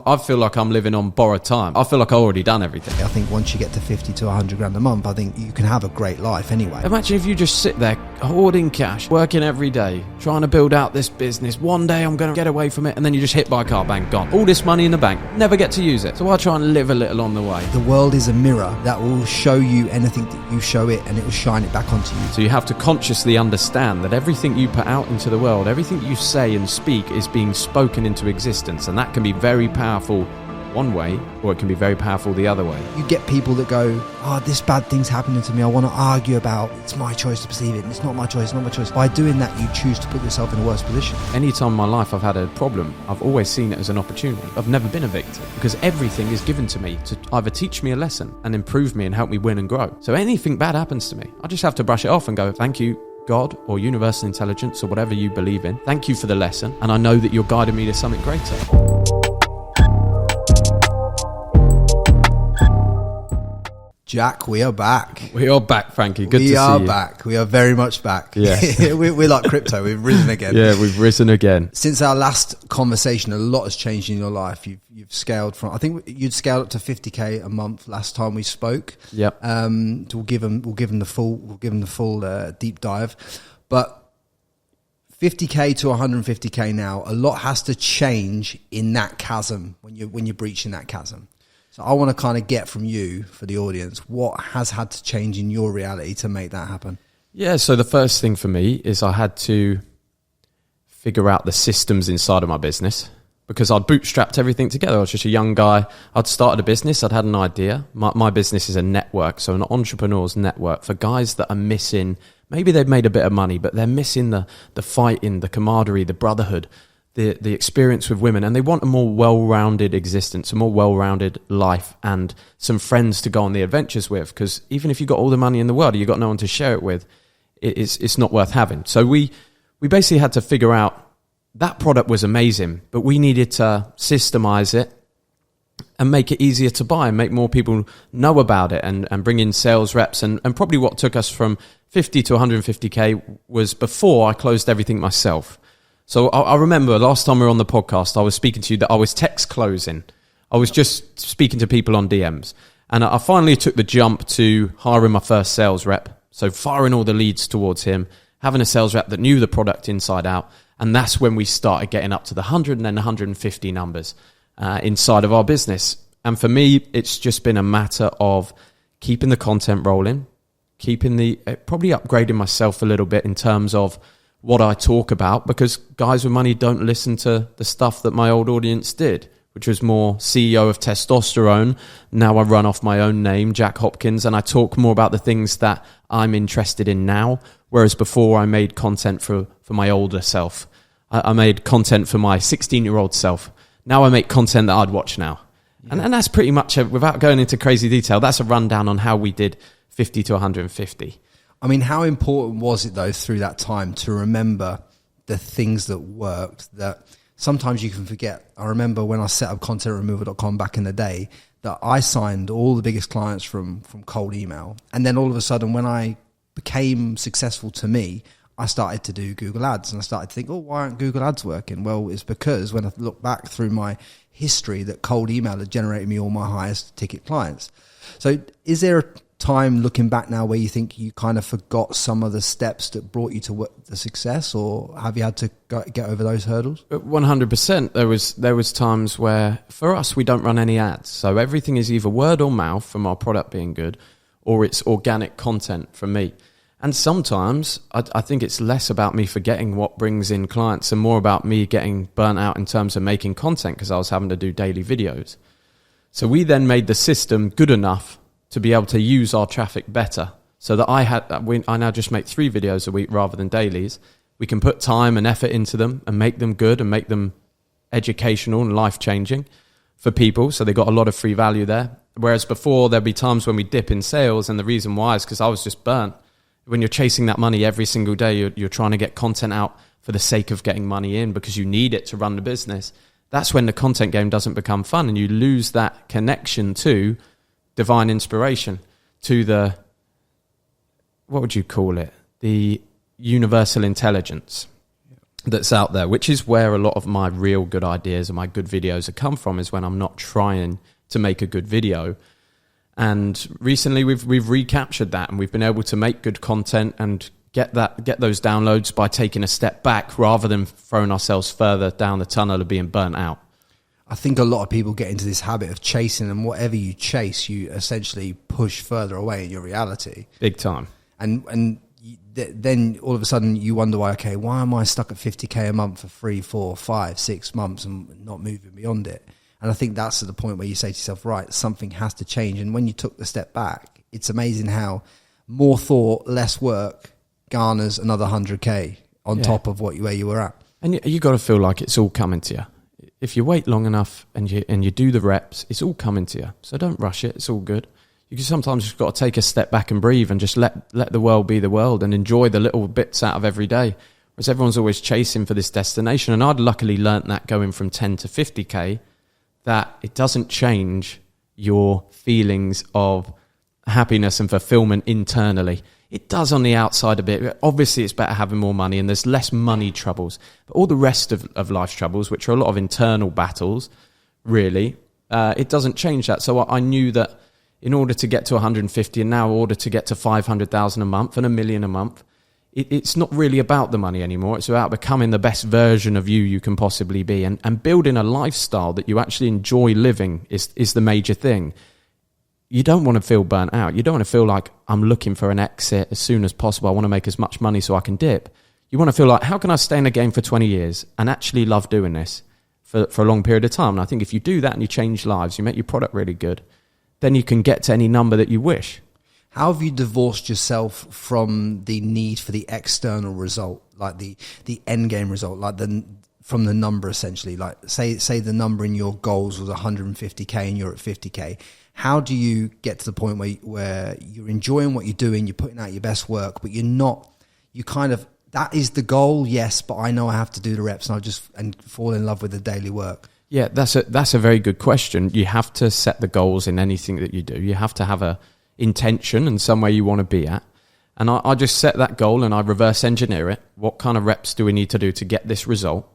I feel like I'm living on borrowed time. I feel like I've already done everything. I think once you get to 50 to 100 grand a month, I think you can have a great life anyway. Imagine if you just sit there hoarding cash, working every day, trying to build out this business. One day I'm going to get away from it, and then you just hit by a car, bang, gone. All this money in the bank, never get to use it. So I try and live a little on the way. The world is a mirror that will show you anything that you show it, and it will shine it back onto you. So you have to consciously understand that everything you put out into the world, everything you say and speak is being spoken into existence, and that can be very powerful one way, or it can be very powerful the other way. You get people that go, oh, this bad thing's happening to me, I want to argue about, it's my choice to perceive it, and it's not my choice, it's not my choice. By doing that, you choose to put yourself in a worse position. Any time in my life I've had a problem, I've always seen it as an opportunity. I've never been a victim, because everything is given to me to either teach me a lesson and improve me and help me win and grow. So anything bad happens to me, I just have to brush it off and go, thank you, God or universal intelligence or whatever you believe in. Thank you for the lesson, and I know that you're guiding me to something greater. Jack, we are back. We are back, Frankie. Good to see you. We are back. We are very much back. Yes. We're like crypto. We've risen again. Yeah, we've risen again. Since our last conversation, a lot has changed in your life. You've scaled from, I think you'd scaled up to 50k a month last time we spoke. Yep. We'll give them the full deep dive, but 50k to 150k now. A lot has to change in that chasm when you're breaching that chasm. So I want to kind of get from you, for the audience, what has had to change in your reality to make that happen? Yeah, so the first thing for me is I had to figure out the systems inside of my business, because I'd bootstrapped everything together. I was just a young guy. I'd started a business. I'd had an idea. My business is a network, so an entrepreneur's network for guys that are missing, maybe they've made a bit of money, but they're missing the fighting, the camaraderie, the brotherhood, the experience with women, and they want a more well-rounded existence, a more well-rounded life, and some friends to go on the adventures with, because even if you've got all the money in the world, you've got no one to share it with, it's not worth having. So we basically had to figure out, that product was amazing, but we needed to systemize it and make it easier to buy and make more people know about it, and bring in sales reps. And probably what took us from 50 to 150k was before I closed everything myself. So I remember last time we were on the podcast, I was speaking to you that I was text closing. I was just speaking to people on DMs. And I finally took the jump to hiring my first sales rep. So firing all the leads towards him, having a sales rep that knew the product inside out. And that's when we started getting up to the 100 and then 150 numbers inside of our business. And for me, it's just been a matter of keeping the content rolling, probably upgrading myself a little bit in terms of what I talk about, because guys with money don't listen to the stuff that my old audience did, which was more CEO of testosterone. Now I run off my own name, Jack Hopkins, and I talk more about the things that I'm interested in now, whereas before I made content for my older self. I made content for my 16-year-old self. Now I make content that I'd watch now. Yeah. And that's pretty much, without going into crazy detail, that's a rundown on how we did 50 to 150. I mean, how important was it, though, through that time to remember the things that worked that sometimes you can forget? I remember when I set up contentremoval.com back in the day that I signed all the biggest clients from cold email. And then all of a sudden, when I became successful to me, I started to do Google Ads, and I started to think, oh, why aren't Google Ads working? Well, it's because when I look back through my history, that cold email had generated me all my highest ticket clients. So is there a time looking back now where you think you kind of forgot some of the steps that brought you to the success, or have you had to get over those hurdles? 100%. There was times where, for us, we don't run any ads. So everything is either word or mouth from our product being good, or it's organic content from me. And sometimes I think it's less about me forgetting what brings in clients and more about me getting burnt out in terms of making content, because I was having to do daily videos. So we then made the system good enough to be able to use our traffic better, so that I now just make 3 videos a week rather than dailies. We can put time and effort into them and make them good and make them educational and life-changing for people, so they got a lot of free value there. Whereas before, there'd be times when we dip in sales, and the reason why is because I was just burnt. When you're chasing that money every single day, you're trying to get content out for the sake of getting money in because you need it to run the business. That's when the content game doesn't become fun, and you lose that connection to divine inspiration, to the, what would you call it? The universal intelligence. that's out there, which is where a lot of my real good ideas and my good videos have come from, is when I'm not trying to make a good video. And recently we've recaptured that, and we've been able to make good content and get those downloads by taking a step back rather than throwing ourselves further down the tunnel of being burnt out. I think a lot of people get into this habit of chasing, and whatever you chase, you essentially push further away in your reality. Big time. And then all of a sudden you wonder why am I stuck at 50k a month for 3, 4, 5, 6 months and not moving beyond it? And I think that's at the point where you say to yourself, right, something has to change. And when you took the step back, it's amazing how more thought, less work garners another 100k on top of where you were at. And you got to feel like it's all coming to you. If you wait long enough and you do the reps, it's all coming to you. So don't rush it. It's all good. You can sometimes just got to take a step back and breathe and just let the world be the world and enjoy the little bits out of every day. Whereas everyone's always chasing for this destination. And I'd luckily learnt that going from 10 to 50k, that it doesn't change your feelings of happiness and fulfillment internally. It does on the outside a bit. Obviously, it's better having more money and there's less money troubles. But all the rest of life's troubles, which are a lot of internal battles, really, it doesn't change that. So I knew that in order to get to 150 and now in order to get to 500,000 a month and $1 million a month, it's not really about the money anymore. It's about becoming the best version of you can possibly be, and building a lifestyle that you actually enjoy living is the major thing. You don't want to feel burnt out. You don't want to feel like I'm looking for an exit as soon as possible. I want to make as much money so I can dip. You want to feel like, how can I stay in the game for 20 years and actually love doing this for a long period of time? And I think if you do that and you change lives, you make your product really good, then you can get to any number that you wish. How have you divorced yourself from the need for the external result, like the end game result, like from the number essentially? Like say the number in your goals was 150k and you're at 50k. How do you get to the point where you're enjoying what you're doing, you're putting out your best work, but that is the goal, yes, but I know I have to do the reps and fall in love with the daily work? Yeah, that's a very good question. You have to set the goals in anything that you do. You have to have a intention and somewhere you want to be at. And I just set that goal and I reverse engineer it. What kind of reps do we need to do to get this result?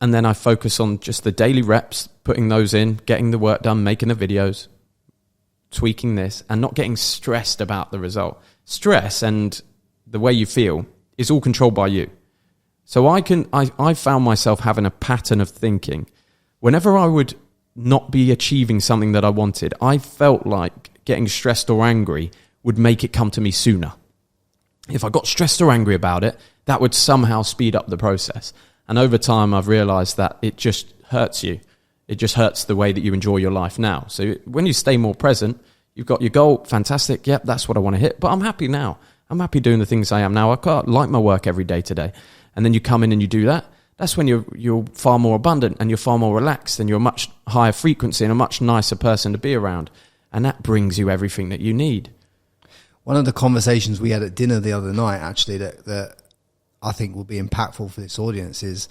And then I focus on just the daily reps, putting those in, getting the work done, making the videos, tweaking this, and not getting stressed about the result. Stress and the way you feel is all controlled by you. So I found myself having a pattern of thinking. Whenever I would not be achieving something that I wanted, I felt like getting stressed or angry would make it come to me sooner. If I got stressed or angry about it, that would somehow speed up the process. And over time, I've realized that it just hurts you. It just hurts the way that you enjoy your life now. So when you stay more present, you've got your goal, fantastic, yep, that's what I want to hit. But I'm happy now. I'm happy doing the things I am now. I can't like my work every day today. And then you come in and you do that. That's when you're far more abundant and you're far more relaxed and you're a much higher frequency and a much nicer person to be around. And that brings you everything that you need. One of the conversations we had at dinner the other night, actually, that I think will be impactful for this audience is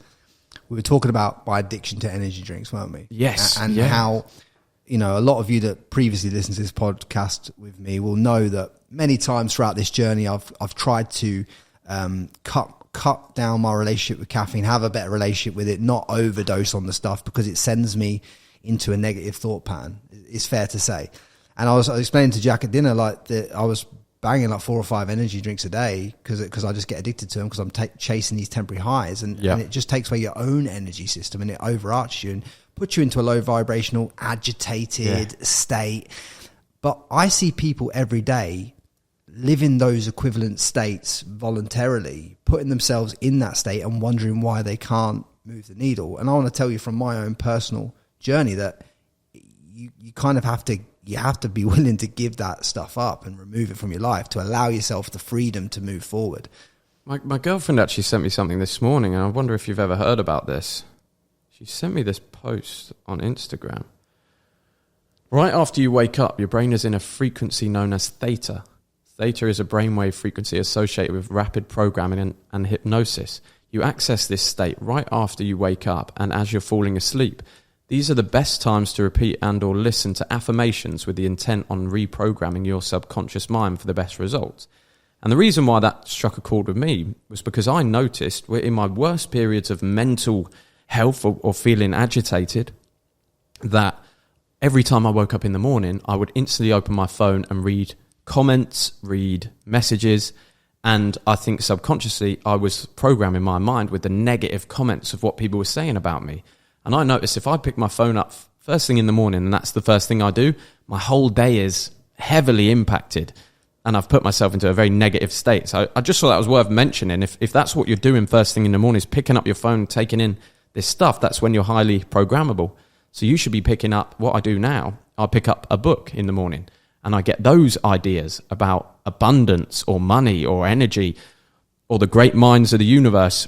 we were talking about my addiction to energy drinks, weren't we? Yes. And how, a lot of you that previously listened to this podcast with me will know that many times throughout this journey, I've tried to cut down my relationship with caffeine, have a better relationship with it, not overdose on the stuff because it sends me into a negative thought pattern. It's fair to say. And I was explaining to Jack at dinner, I was banging like 4 or 5 energy drinks a day because I just get addicted to them because I'm chasing these temporary highs and it just takes away your own energy system and it overarches you and puts you into a low vibrational, agitated state. But I see people every day live in those equivalent states voluntarily, putting themselves in that state and wondering why they can't move the needle. And I want to tell you from my own personal journey that you kind of have to be willing to give that stuff up and remove it from your life to allow yourself the freedom to move forward. My girlfriend actually sent me something this morning, and I wonder if you've ever heard about this. She sent me this post on Instagram. Right after you wake up, your brain is in a frequency known as Theta. Theta is a brainwave frequency associated with rapid programming and hypnosis. You access this state right after you wake up and as you're falling asleep. These are the best times to repeat and or listen to affirmations with the intent on reprogramming your subconscious mind for the best results. And the reason why that struck a chord with me was because I noticed in my worst periods of mental health or feeling agitated that every time I woke up in the morning, I would instantly open my phone and read comments, read messages, and I think subconsciously I was programming my mind with the negative comments of what people were saying about me. And I noticed if I pick my phone up first thing in the morning and that's the first thing I do, my whole day is heavily impacted. And I've put myself into a very negative state. So I just thought that was worth mentioning. If that's what you're doing first thing in the morning is picking up your phone, taking in this stuff, that's when you're highly programmable. So you should be picking up what I do now. I'll pick up a book in the morning and I get those ideas about abundance or money or energy or the great minds of the universe.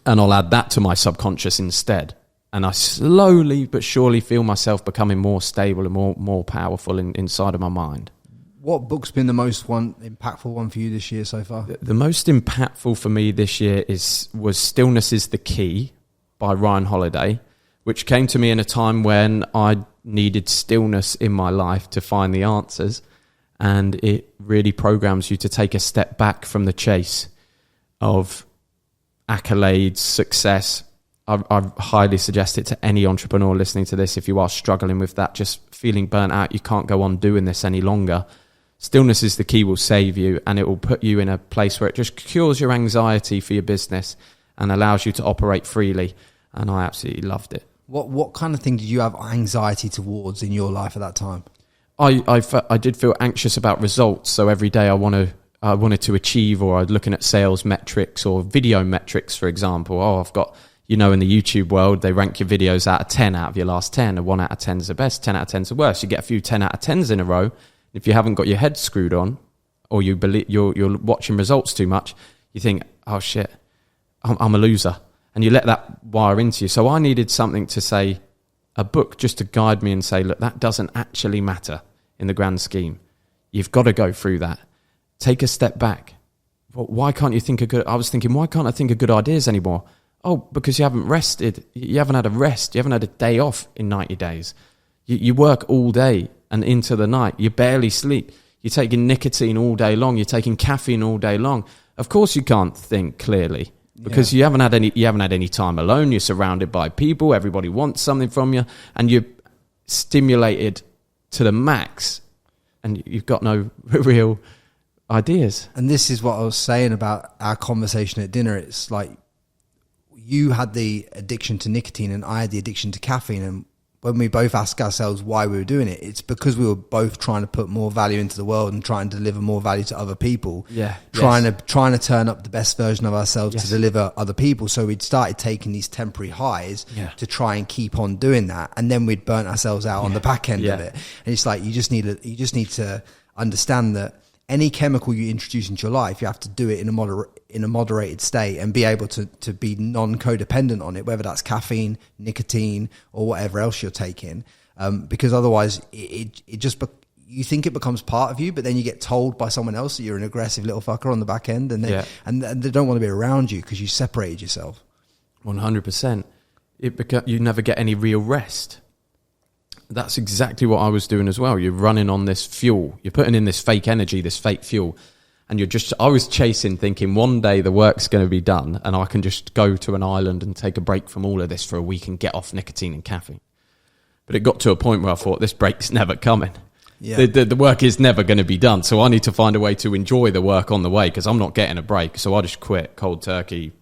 And I'll add that to my subconscious instead. And I slowly but surely feel myself becoming more stable and more powerful inside of my mind. What book's been the most impactful one for you this year so far? The most impactful for me this year was Stillness is the Key by Ryan Holiday, which came to me in a time when I needed stillness in my life to find the answers. And it really programs you to take a step back from the chase of accolades, success. I highly suggest it to any entrepreneur listening to this. If you are struggling with that, just feeling burnt out, you can't go on doing this any longer. Stillness is the Key will save you, and it will put you in a place where it just cures your anxiety for your business and allows you to operate freely. And I absolutely loved it. What kind of thing did you have anxiety towards in your life at that time? I did feel anxious about results. So every day I wanted to achieve, or I was looking at sales metrics or video metrics, for example. I've got, in the YouTube world, they rank your videos out of 10 out of your last 10, and 1 out of 10 is the best, 10 out of 10 is the worst. You get a few 10 out of 10s in a row. If you haven't got your head screwed on, or you believe you're watching results too much, you think, oh shit, I'm a loser. And you let that wire into you. So I needed something to say, a book just to guide me and say, look, that doesn't actually matter in the grand scheme. You've got to go through that. Take a step back. Well, why can't you think of good? I was thinking, why can't I think of good ideas anymore? Oh, because you haven't rested. You haven't had a rest. You haven't had a day off in 90 days. You work all day and into the night. You barely sleep. You're taking nicotine all day long. You're taking caffeine all day long. Of course you can't think clearly because you haven't had any time alone. You're surrounded by people. Everybody wants something from you, and you're stimulated to the max, and you've got no real ideas. And this is what I was saying about our conversation at dinner. It's like you had the addiction to nicotine and I had the addiction to caffeine, and when we both ask ourselves why we were doing it, it's because we were both trying to put more value into the world and trying to deliver more value to other people. Trying to turn up the best version of ourselves to deliver other people. So we'd started taking these temporary highs to try and keep on doing that, and then we'd burnt ourselves out on the back end of it. And it's like you just need to understand that any chemical you introduce into your life, you have to do it in a moderated state and be able to be non-codependent on it, whether that's caffeine, nicotine, or whatever else you're taking. Because otherwise, you think it becomes part of you, but then you get told by someone else that you're an aggressive little fucker on the back end, and they don't want to be around you because you separated yourself. 100%. You never get any real rest. That's exactly what I was doing as well. You're running on this fuel. You're putting in this fake energy, this fake fuel. And I was chasing, thinking one day the work's going to be done and I can just go to an island and take a break from all of this for a week and get off nicotine and caffeine. But it got to a point where I thought, this break's never coming. Yeah. The work is never going to be done. So I need to find a way to enjoy the work on the way because I'm not getting a break. So I just quit cold turkey.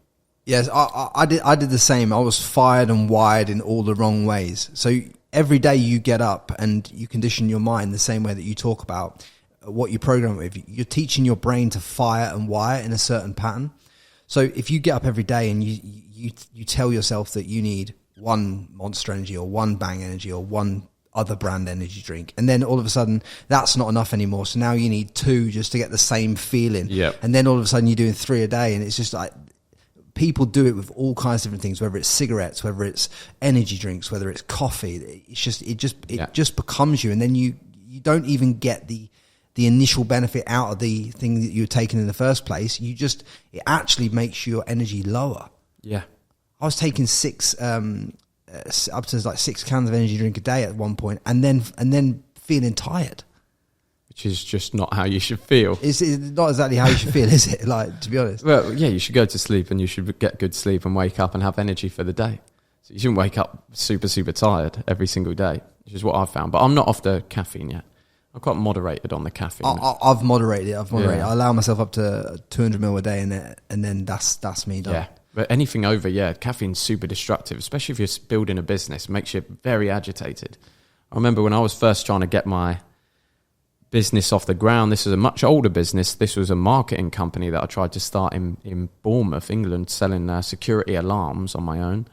Yes, I did the same. I was fired and wired in all the wrong ways. So every day you get up and you condition your mind the same way that you talk about what you program with. You're teaching your brain to fire and wire in a certain pattern. So if you get up every day and you tell yourself that you need one Monster Energy or one Bang Energy or one other brand energy drink, and then all of a sudden that's not enough anymore, so now you need 2 just to get the same feeling. And then all of a sudden you're doing 3 a day, and it's just like people do it with all kinds of different things, whether it's cigarettes, whether it's energy drinks, whether it's coffee. It's just it just becomes you, and then you don't even get the initial benefit out of the thing that you're taking in the first place. It actually makes your energy lower. I was taking 6 up to like 6 cans of energy drink a day at one point, and then feeling tired. which is just not how you should feel. It's not exactly how you should feel, is it? Like, to be honest. Well, yeah, you should go to sleep and you should get good sleep and wake up and have energy for the day. So you shouldn't wake up super, super tired every single day, which is what I've found. But I'm not off the caffeine yet. I'm quite moderated on the caffeine. I've moderated it. Yeah. I allow myself up to 200 ml a day, and then that's me done. Yeah, but anything over, caffeine's super destructive, especially if you're building a business. It makes you very agitated. I remember when I was first trying to get my business off the ground. This was a much older business. This was a marketing company that I tried to start in Bournemouth, England, selling security alarms on my own.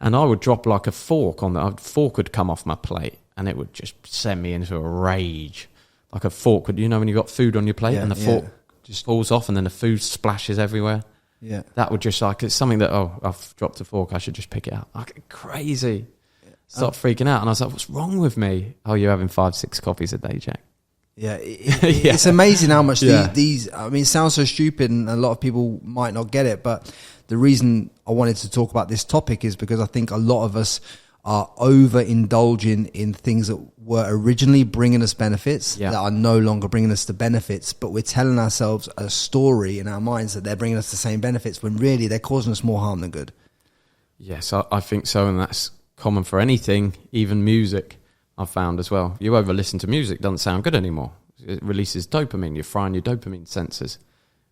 And I would drop like a fork on a fork would come off my plate, and it would just send me into a rage. Like a fork would, when you've got food on your plate and the fork just falls off and then the food splashes everywhere. Yeah. That would just it's something that, I've dropped a fork, I should just pick it up. I get crazy. Start freaking out. And I was like, what's wrong with me? Oh, you're having 5-6 coffees a day, Jack. Yeah, it's amazing how much these. I mean, it sounds so stupid, and a lot of people might not get it. But the reason I wanted to talk about this topic is because I think a lot of us are overindulging in things that were originally bringing us benefits that are no longer bringing us the benefits. But we're telling ourselves a story in our minds that they're bringing us the same benefits when really they're causing us more harm than good. Yes, I think so, and that's common for anything, even music. I've found as well. You over listen to music, it doesn't sound good anymore. It releases dopamine. You're frying your dopamine sensors.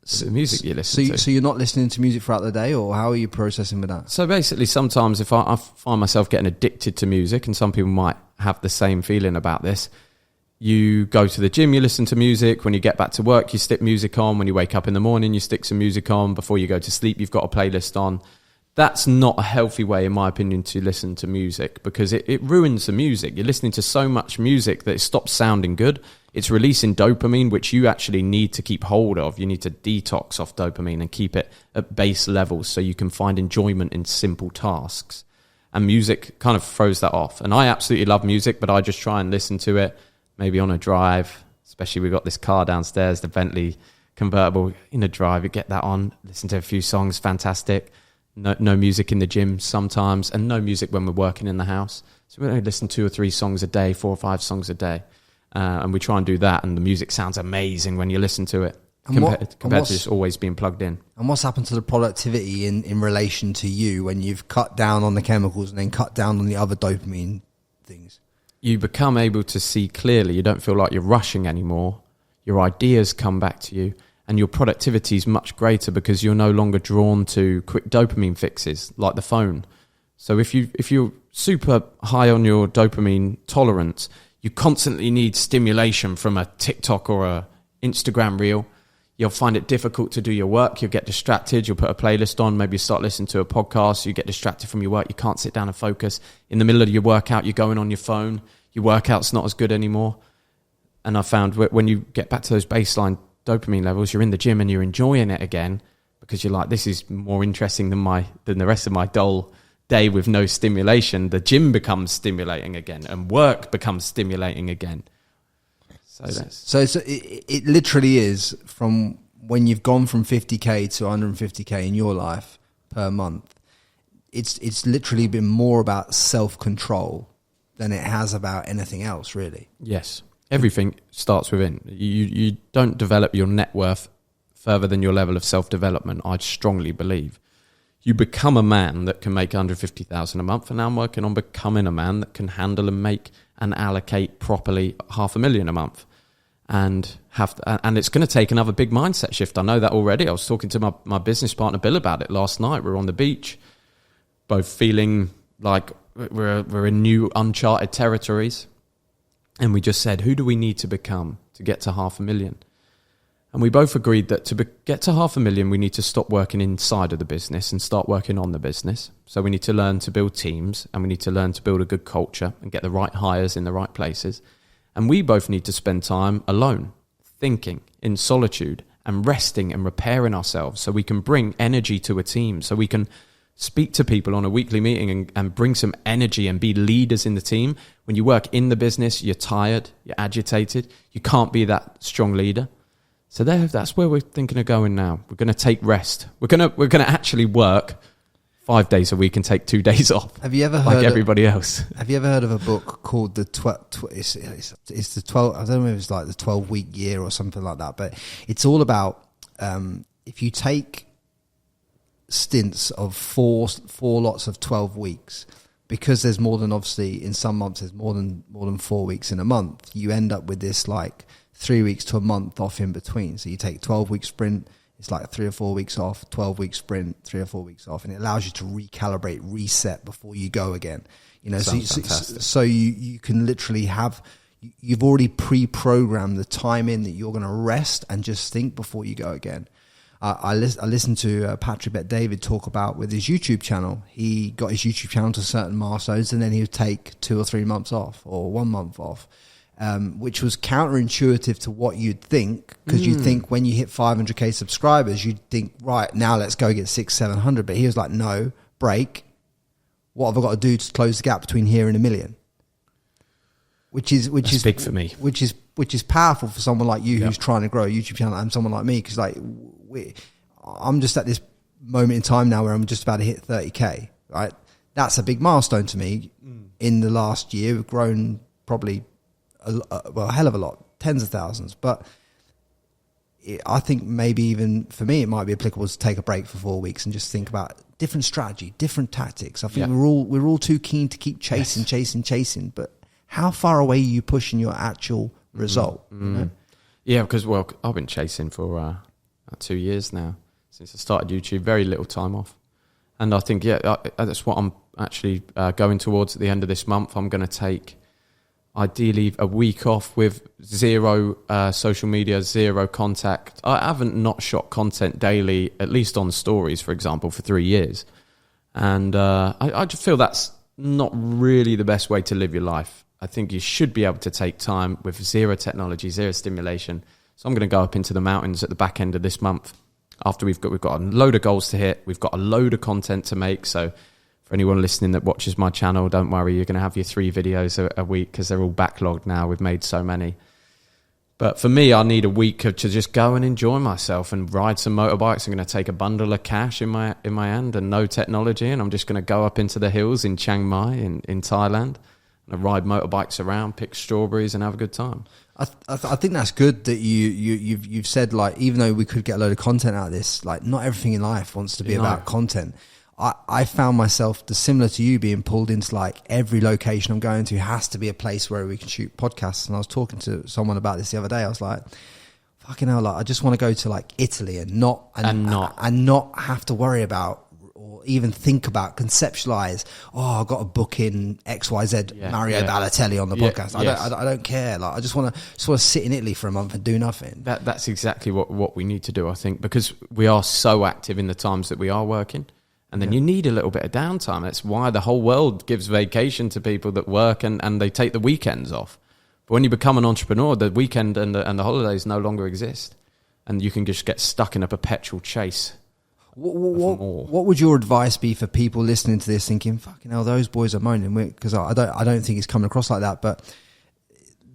It's the music you listen to. So you're not listening to music throughout the day, or how are you processing with that? So basically, sometimes if I find myself getting addicted to music, and some people might have the same feeling about this, you go to the gym, you listen to music. When you get back to work, you stick music on. When you wake up in the morning, you stick some music on. Before you go to sleep, you've got a playlist on. That's not a healthy way, in my opinion, to listen to music, because it ruins the music. You're listening to so much music that it stops sounding good. It's releasing dopamine, which you actually need to keep hold of. You need to detox off dopamine and keep it at base levels so you can find enjoyment in simple tasks. And music kind of throws that off. And I absolutely love music, but I just try and listen to it maybe on a drive. Especially we've got this car downstairs, the Bentley convertible. In a drive, you get that on, listen to a few songs, fantastic. No music in the gym sometimes, and no music when we're working in the house. So we only listen 2 or 3 songs a day, 4 or 5 songs a day. And we try and do that, and the music sounds amazing when you listen to it, compared to just always being plugged in. And what's happened to the productivity in relation to you when you've cut down on the chemicals and then cut down on the other dopamine things? You become able to see clearly. You don't feel like you're rushing anymore. Your ideas come back to you. And your productivity is much greater because you're no longer drawn to quick dopamine fixes like the phone. So if you're super high on your dopamine tolerance, you constantly need stimulation from a TikTok or a Instagram reel. You'll find it difficult to do your work. You'll get distracted. You'll put a playlist on. Maybe you start listening to a podcast. You get distracted from your work. You can't sit down and focus. In the middle of your workout, you're going on your phone. Your workout's not as good anymore. And I found when you get back to those baseline dopamine levels, you're in the gym and you're enjoying it again because you're like, this is more interesting than the rest of my dull day with no stimulation. The gym becomes stimulating again, and work becomes stimulating again. So it literally is, from when you've gone from 50k to 150k in your life per month, it's literally been more about self-control than it has about anything else, really. Yes. Everything starts within. You don't develop your net worth further than your level of self-development, I strongly believe. You become a man that can make 150,000 a month, and now I'm working on becoming a man that can handle and make and allocate properly 500,000 a month. And it's going to take another big mindset shift. I know that already. I was talking to my business partner Bill about it last night. We were on the beach, both feeling like we're in new uncharted territories. And we just said, who do we need to become to get to 500,000? And we both agreed that to get to 500,000, we need to stop working inside of the business and start working on the business. So we need to learn to build teams, and we need to learn to build a good culture and get the right hires in the right places. And we both need to spend time alone, thinking in solitude and resting and repairing ourselves so we can bring energy to a team, so we can speak to people on a weekly meeting and bring some energy and be leaders in the team. When you work in the business, you're tired, you're agitated, you can't be that strong leader. So that's where we're thinking of going now. We're going to take rest. We're going to actually work 5 days a week and take 2 days off. Have you ever heard like everybody else? Have you ever heard of a book called the it's the 12? I don't know if it's like the 12-week year or something like that, but it's all about if you take stints of four lots of 12 weeks, because there's more than, obviously in some months there's more than 4 weeks in a month, you end up with this like 3 weeks to a month off in between. So you take 12-week sprint, it's like 3 or 4 weeks off, 12-week sprint, 3 or 4 weeks off, and it allows you to recalibrate, reset before you go again. You know, so you can literally you've already pre-programmed the time in that you're going to rest and just think before you go again. I listened to Patrick Bet-David talk about with his YouTube channel. He got his YouTube channel to certain milestones, and then he would take 2 or 3 months off or 1 month off, which was counterintuitive to what you'd think, because you'd think when you hit 500k subscribers, you'd think, right, now let's go get 600-700. But he was like, no, break. What have I got to do to close the gap between here and 1 million? Which is big for me. Which is powerful for someone like you who's trying to grow a YouTube channel, and someone like me, because like I'm just at this moment in time now where I'm just about to hit 30k. Right, that's a big milestone to me. In the last year, we've grown probably a hell of a lot, tens of thousands. But I think maybe even for me, it might be applicable to take a break for 4 weeks and just think about different strategy, different tactics. I think we're all too keen to keep chasing, but how far away are you pushing your actual result? You know? Yeah, because, well, I've been chasing for 2 years now, since I started YouTube, very little time off. And I think, that's what I'm actually going towards at the end of this month. I'm going to take, ideally, a week off with zero social media, zero contact. I haven't not shot content daily, at least on stories, for example, for 3 years. And I just feel that's not really the best way to live your life. I think you should be able to take time with zero technology, zero stimulation. So I'm going to go up into the mountains at the back end of this month. After we've got a load of goals to hit, we've got a load of content to make. So for anyone listening that watches my channel, don't worry, you're going to have your 3 videos a week, because they're all backlogged now. We've made so many. But for me, I need a week to just go and enjoy myself and ride some motorbikes. I'm going to take a bundle of cash in my hand and no technology, and I'm just going to go up into the hills in Chiang Mai in Thailand. And ride motorbikes around, pick strawberries, and have a good time. I think that's good that you've said, like, even though we could get a load of content out of this, like, not everything in life wants to be about content. I found myself, similar to you, being pulled into like every location I'm going to has to be a place where we can shoot podcasts. And I was talking to someone about this the other day. I was like, fucking hell, like, I just want to go to like Italy and not have to worry about, even think about, conceptualize, I've got to book in XYZ Mario Balotelli on the podcast. I don't care. Like, I just want to sit in Italy for a month and do nothing. That's exactly what we need to do, I think, because we are so active in the times that we are working, and then you need a little bit of downtime. That's why the whole world gives vacation to people that work, and they take the weekends off. But when you become an entrepreneur, the weekend and the holidays no longer exist, and you can just get stuck in a perpetual chase. What would your advice be for people listening to this thinking, fucking hell, those boys are moaning? Because I don't think it's coming across like that, but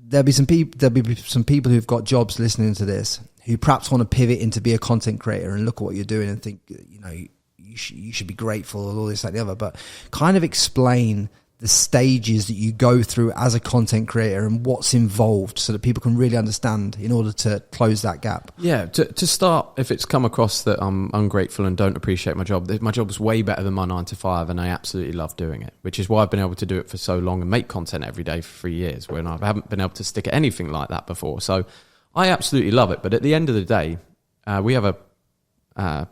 there'll be some people who've got jobs listening to this who perhaps want to pivot into be a content creator and look at what you're doing and think, you know, you should be grateful and all this, that, and the other, but kind of explain the stages that you go through as a content creator and what's involved, so that people can really understand in order to close that gap. Yeah, to start, if it's come across that I'm ungrateful and don't appreciate my job is way better than my 9 to 5, and I absolutely love doing it, which is why I've been able to do it for so long and make content every day for 3 years, when I haven't been able to stick at anything like that before. So I absolutely love it. But at the end of the day, we have a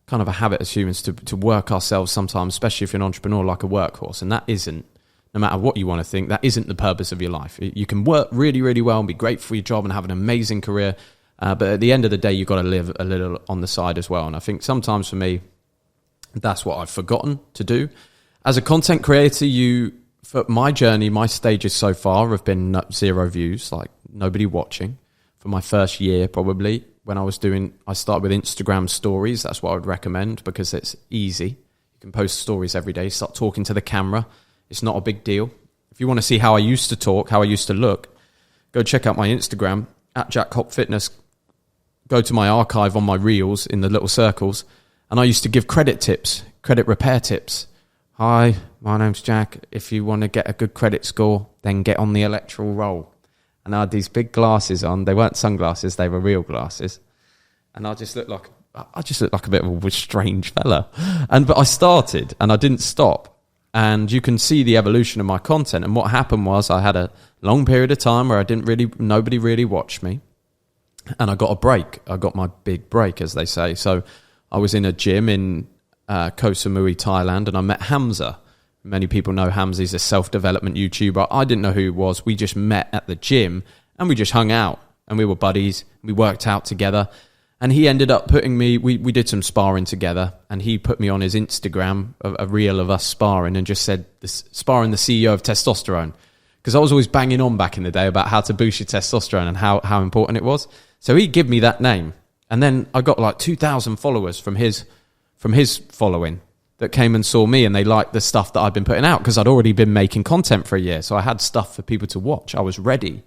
kind of a habit as humans to work ourselves sometimes, especially if you're an entrepreneur, like a workhorse. And that isn't, no matter what you want to think, that isn't the purpose of your life. You can work really, really well and be great for your job and have an amazing career. But at the end of the day, you've got to live a little on the side as well. And I think sometimes for me, that's what I've forgotten to do. As a content creator, for my journey, my stages so far have been 0 views, like nobody watching for my first year, probably. When I started with Instagram stories. That's what I would recommend, because it's easy. You can post stories every day, start talking to the camera. It's not a big deal. If you want to see how I used to talk, how I used to look, go check out my Instagram at Jack Hop Fitness. Go to my archive on my reels in the little circles. And I used to give credit tips, credit repair tips. Hi, my name's Jack. If you want to get a good credit score, then get on the electoral roll. And I had these big glasses on. They weren't sunglasses, they were real glasses. And I just looked like a bit of a strange fella. But I started and I didn't stop. And you can see the evolution of my content. And what happened was I had a long period of time where nobody really watched me. And I got a break. I got my big break, as they say. So I was in a gym in Koh Samui, Thailand, and I met Hamza. Many people know Hamza. He's a self-development YouTuber. I didn't know who he was. We just met at the gym and we just hung out and we were buddies. We worked out together. And he ended up putting me, we did some sparring together, and he put me on his Instagram, a reel of us sparring, and just said, sparring the CEO of testosterone. Because I was always banging on back in the day about how to boost your testosterone and how important it was. So he gave me that name. And then I got like 2,000 followers from his following that came and saw me, and they liked the stuff that I'd been putting out because I'd already been making content for a year. So I had stuff for people to watch. I was ready.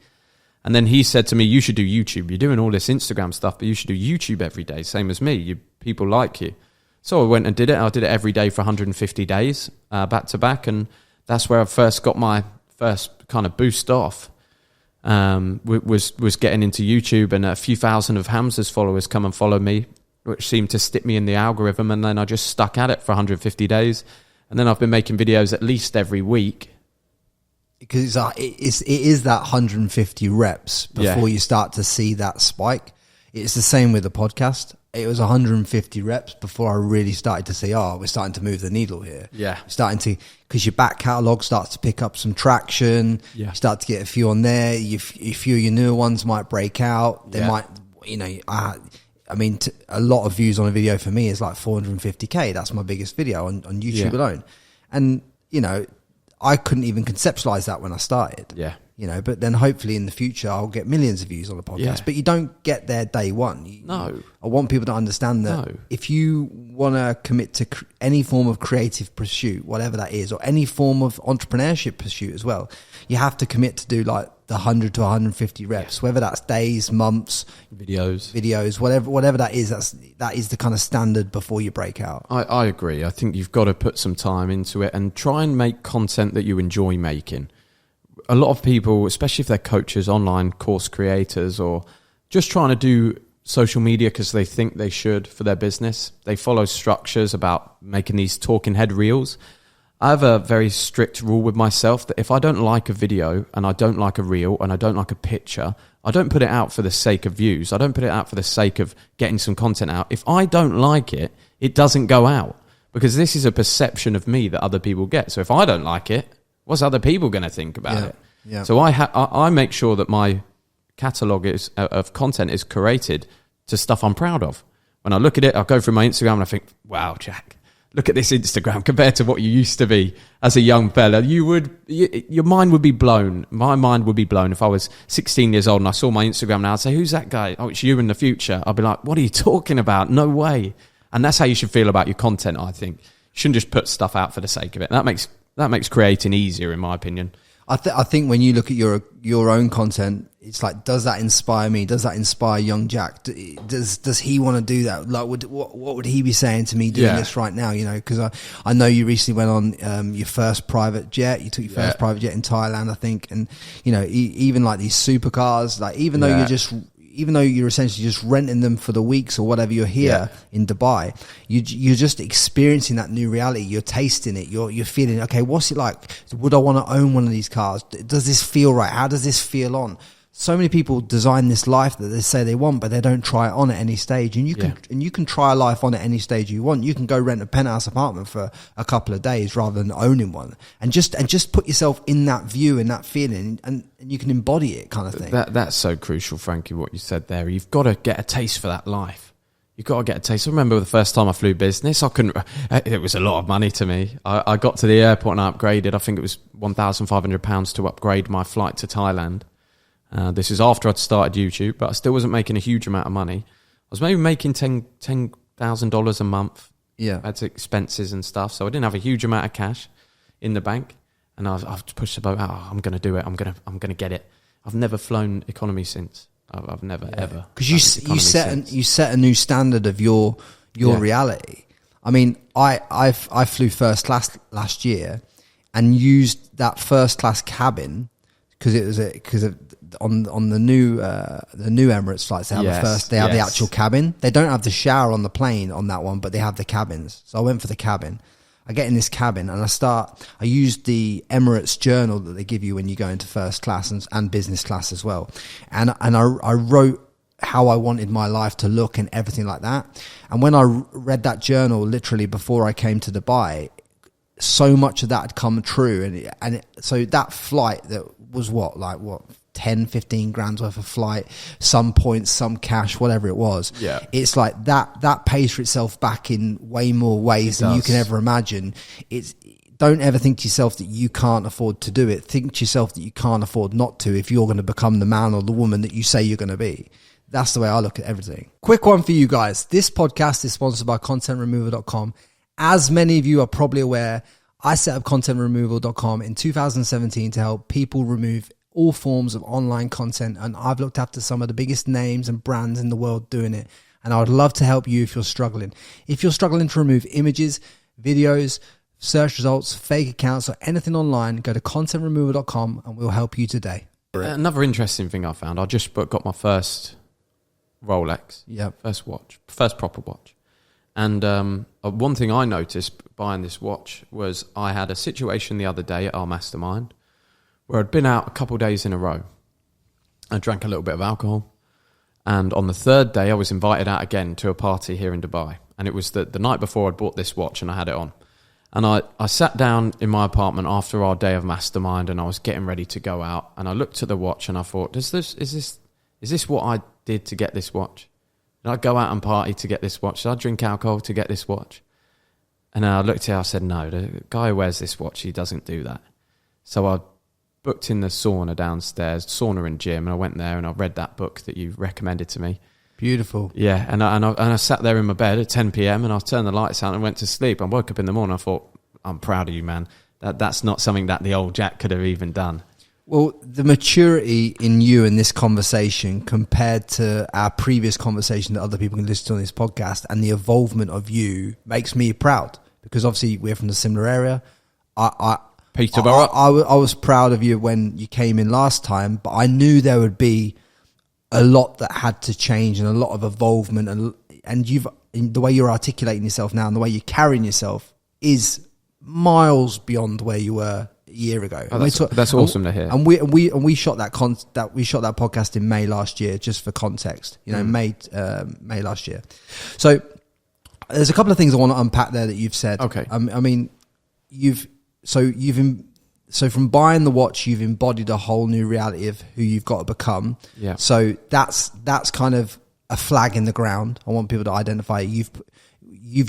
And then he said to me, you should do YouTube. You're doing all this Instagram stuff, but you should do YouTube every day, same as me. People like you. So I went and did it. I did it every day for 150 days, back to back. And that's where I first got my first kind of boost off, was getting into YouTube. And a few thousand of Hamza's followers come and follow me, which seemed to stick me in the algorithm. And then I just stuck at it for 150 days. And then I've been making videos at least every week. Because it is that 150 reps before you start to see that spike. It's the same with the podcast. It was 150 reps before I really started to see, we're starting to move the needle here. Yeah. Because your back catalogue starts to pick up some traction. Yeah. You start to get a few on there. A few of your newer ones might break out. They might, a lot of views on a video for me is like 450K. That's my biggest video on YouTube alone. And, I couldn't even conceptualize that when I started. Yeah. But then hopefully in the future I'll get millions of views on the podcast. Yeah. But you don't get there day one. No. I want people to understand that if you want to commit to any form of creative pursuit, whatever that is, or any form of entrepreneurship pursuit as well, you have to commit to do like the 100 to 150 reps, whether that's days, months, videos, whatever that is. That is the kind of standard before you break out. I agree. I think you've got to put some time into it and try and make content that you enjoy making. A lot of people, especially if they're coaches, online course creators, or just trying to do social media because they think they should for their business, they follow structures about making these talking head reels. I have a very strict rule with myself that if I don't like a video and I don't like a reel and I don't like a picture, I don't put it out for the sake of views. I don't put it out for the sake of getting some content out. If I don't like it, it doesn't go out, because this is a perception of me that other people get. So if I don't like it, what's other people going to think about it? Yeah. So I make sure that my catalogue of content is curated to stuff I'm proud of. When I look at it, I go through my Instagram and I think, wow, Jack, look at this Instagram compared to what you used to be as a young fella. Your mind would be blown. My mind would be blown if I was 16 years old and I saw my Instagram now. I'd say, who's that guy? Oh, it's you in the future. I'd be like, what are you talking about? No way. And that's how you should feel about your content, I think. You shouldn't just put stuff out for the sake of it. That makes creating easier, in my opinion. I think when you look at your own content, it's like, does that inspire me? Does that inspire young Jack? Does he want to do that? Like, what would he be saying to me doing this right now? Because I know you recently went on your first private jet. You took your first private jet in Thailand, I think, and even like these supercars, like even though you're essentially just renting them for the weeks or whatever, you're here in Dubai, you're just experiencing that new reality. You're tasting it. You're feeling, okay, what's it like? Would I want to own one of these cars? Does this feel right? How does this feel on? So many people design this life that they say they want, but they don't try it on at any stage. And you can try a life on at any stage you want. You can go rent a penthouse apartment for a couple of days rather than owning one, and just put yourself in that view and that feeling, and you can embody it, kind of thing. That's so crucial, Frankie, what you said there. You've got to get a taste for that life. You've got to get a taste. I remember the first time I flew business, it was a lot of money to me. I got to the airport and I upgraded. I think it was £1,500 to upgrade my flight to Thailand. This is after I'd started YouTube, but I still wasn't making a huge amount of money. I was maybe making $10,000 a month. Yeah, I had expenses and stuff, so I didn't have a huge amount of cash in the bank. And I've pushed the boat out. I'm going to do it. I'm going to get it. I've never flown economy since. I've never ever. Because you set a new standard of your reality. I mean, I flew first class last year and used that first class cabin because on the new Emirates flights they have have the actual cabin. They don't have the shower on the plane on that one, but they have the cabins. So I went for the cabin. I get in this cabin and I used the Emirates journal that they give you when you go into first class and business class as well. And I wrote how I wanted my life to look and everything like that. And when I read that journal literally before I came to Dubai, so much of that had come true. So that flight that was 10, 15 grand's worth of flight, some points, some cash, whatever it was. Yeah. It's like that pays for itself back in way more ways than you can ever imagine. Don't ever think to yourself that you can't afford to do it. Think to yourself that you can't afford not to if you're going to become the man or the woman that you say you're going to be. That's the way I look at everything. Quick one for you guys. This podcast is sponsored by contentremover.com. As many of you are probably aware, I set up contentremoval.com in 2017 to help people remove all forms of online content, and I've looked after some of the biggest names and brands in the world doing it, and I would love to help you if you're struggling. If you're struggling to remove images, videos, search results, fake accounts, or anything online, go to contentremoval.com and we'll help you today. Another interesting thing I found, I just got my first Rolex, first proper watch, and one thing I noticed buying this watch was I had a situation the other day at our mastermind where I'd been out a couple of days in a row. I drank a little bit of alcohol. And on the third day, I was invited out again to a party here in Dubai. And it was the night before I'd bought this watch and I had it on. And I sat down in my apartment after our day of mastermind and I was getting ready to go out. And I looked at the watch and I thought, is this what I did to get this watch? Did I go out and party to get this watch? Did I drink alcohol to get this watch? And then I looked at it, I said, no, the guy who wears this watch, he doesn't do that. So I booked in the sauna downstairs, sauna and gym, and I went there and I read that book that you recommended to me. Beautiful. Yeah, and I sat there in my bed at 10 p.m. and I turned the lights out and went to sleep. I woke up in the morning, I thought, I'm proud of you, man. That's not something that the old Jack could have even done. Well, the maturity in you in this conversation compared to our previous conversation that other people can listen to on this podcast and the involvement of you makes me proud because obviously we're from the similar area. Peterborough. I was proud of you when you came in last time, but I knew there would be a lot that had to change and a lot of involvement, and the way you're articulating yourself now and the way you're carrying yourself is miles beyond where you were a year ago. Oh, that's awesome to hear. And we shot that podcast in May last year, just for context. May last year. So there's a couple of things I want to unpack there that you've said. Okay. I mean, So from buying the watch, you've embodied a whole new reality of who you've got to become. Yeah. So that's kind of a flag in the ground. I want people to identify you've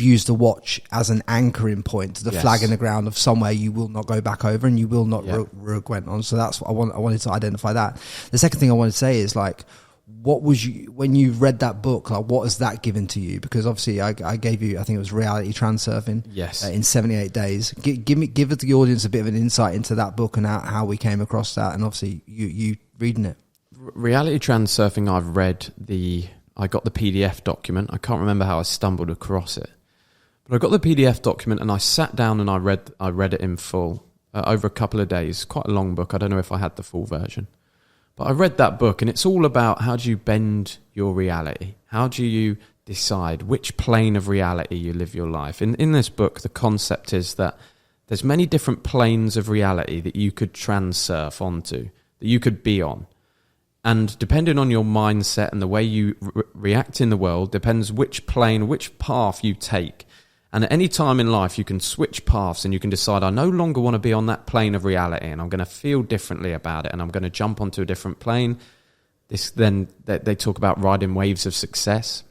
used the watch as an anchoring point to the flag in the ground of somewhere you will not go back over and you will not regret on. So that's what I wanted to identify that. The second thing I wanted to say is what was when you read that book, what has that given to you? Because obviously I gave you, I think it was Reality Transurfing. Yes. In 78 days. Give the audience a bit of an insight into that book and how we came across that, and obviously you reading it. Reality Transurfing, I got the PDF document. I can't remember how I stumbled across it, but I got the PDF document and I sat down and I read it in full over a couple of days. Quite a long book. I don't know if I had the full version. But I read that book and it's all about how do you bend your reality? How do you decide which plane of reality you live your life? In this book, the concept is that there's many different planes of reality that you could transurf onto, that you could be on. And depending on your mindset and the way you react in the world, depends which plane, which path you take. And at any time in life, you can switch paths and you can decide, I no longer want to be on that plane of reality and I'm going to feel differently about it and I'm going to jump onto a different plane. Then they talk about riding waves of success,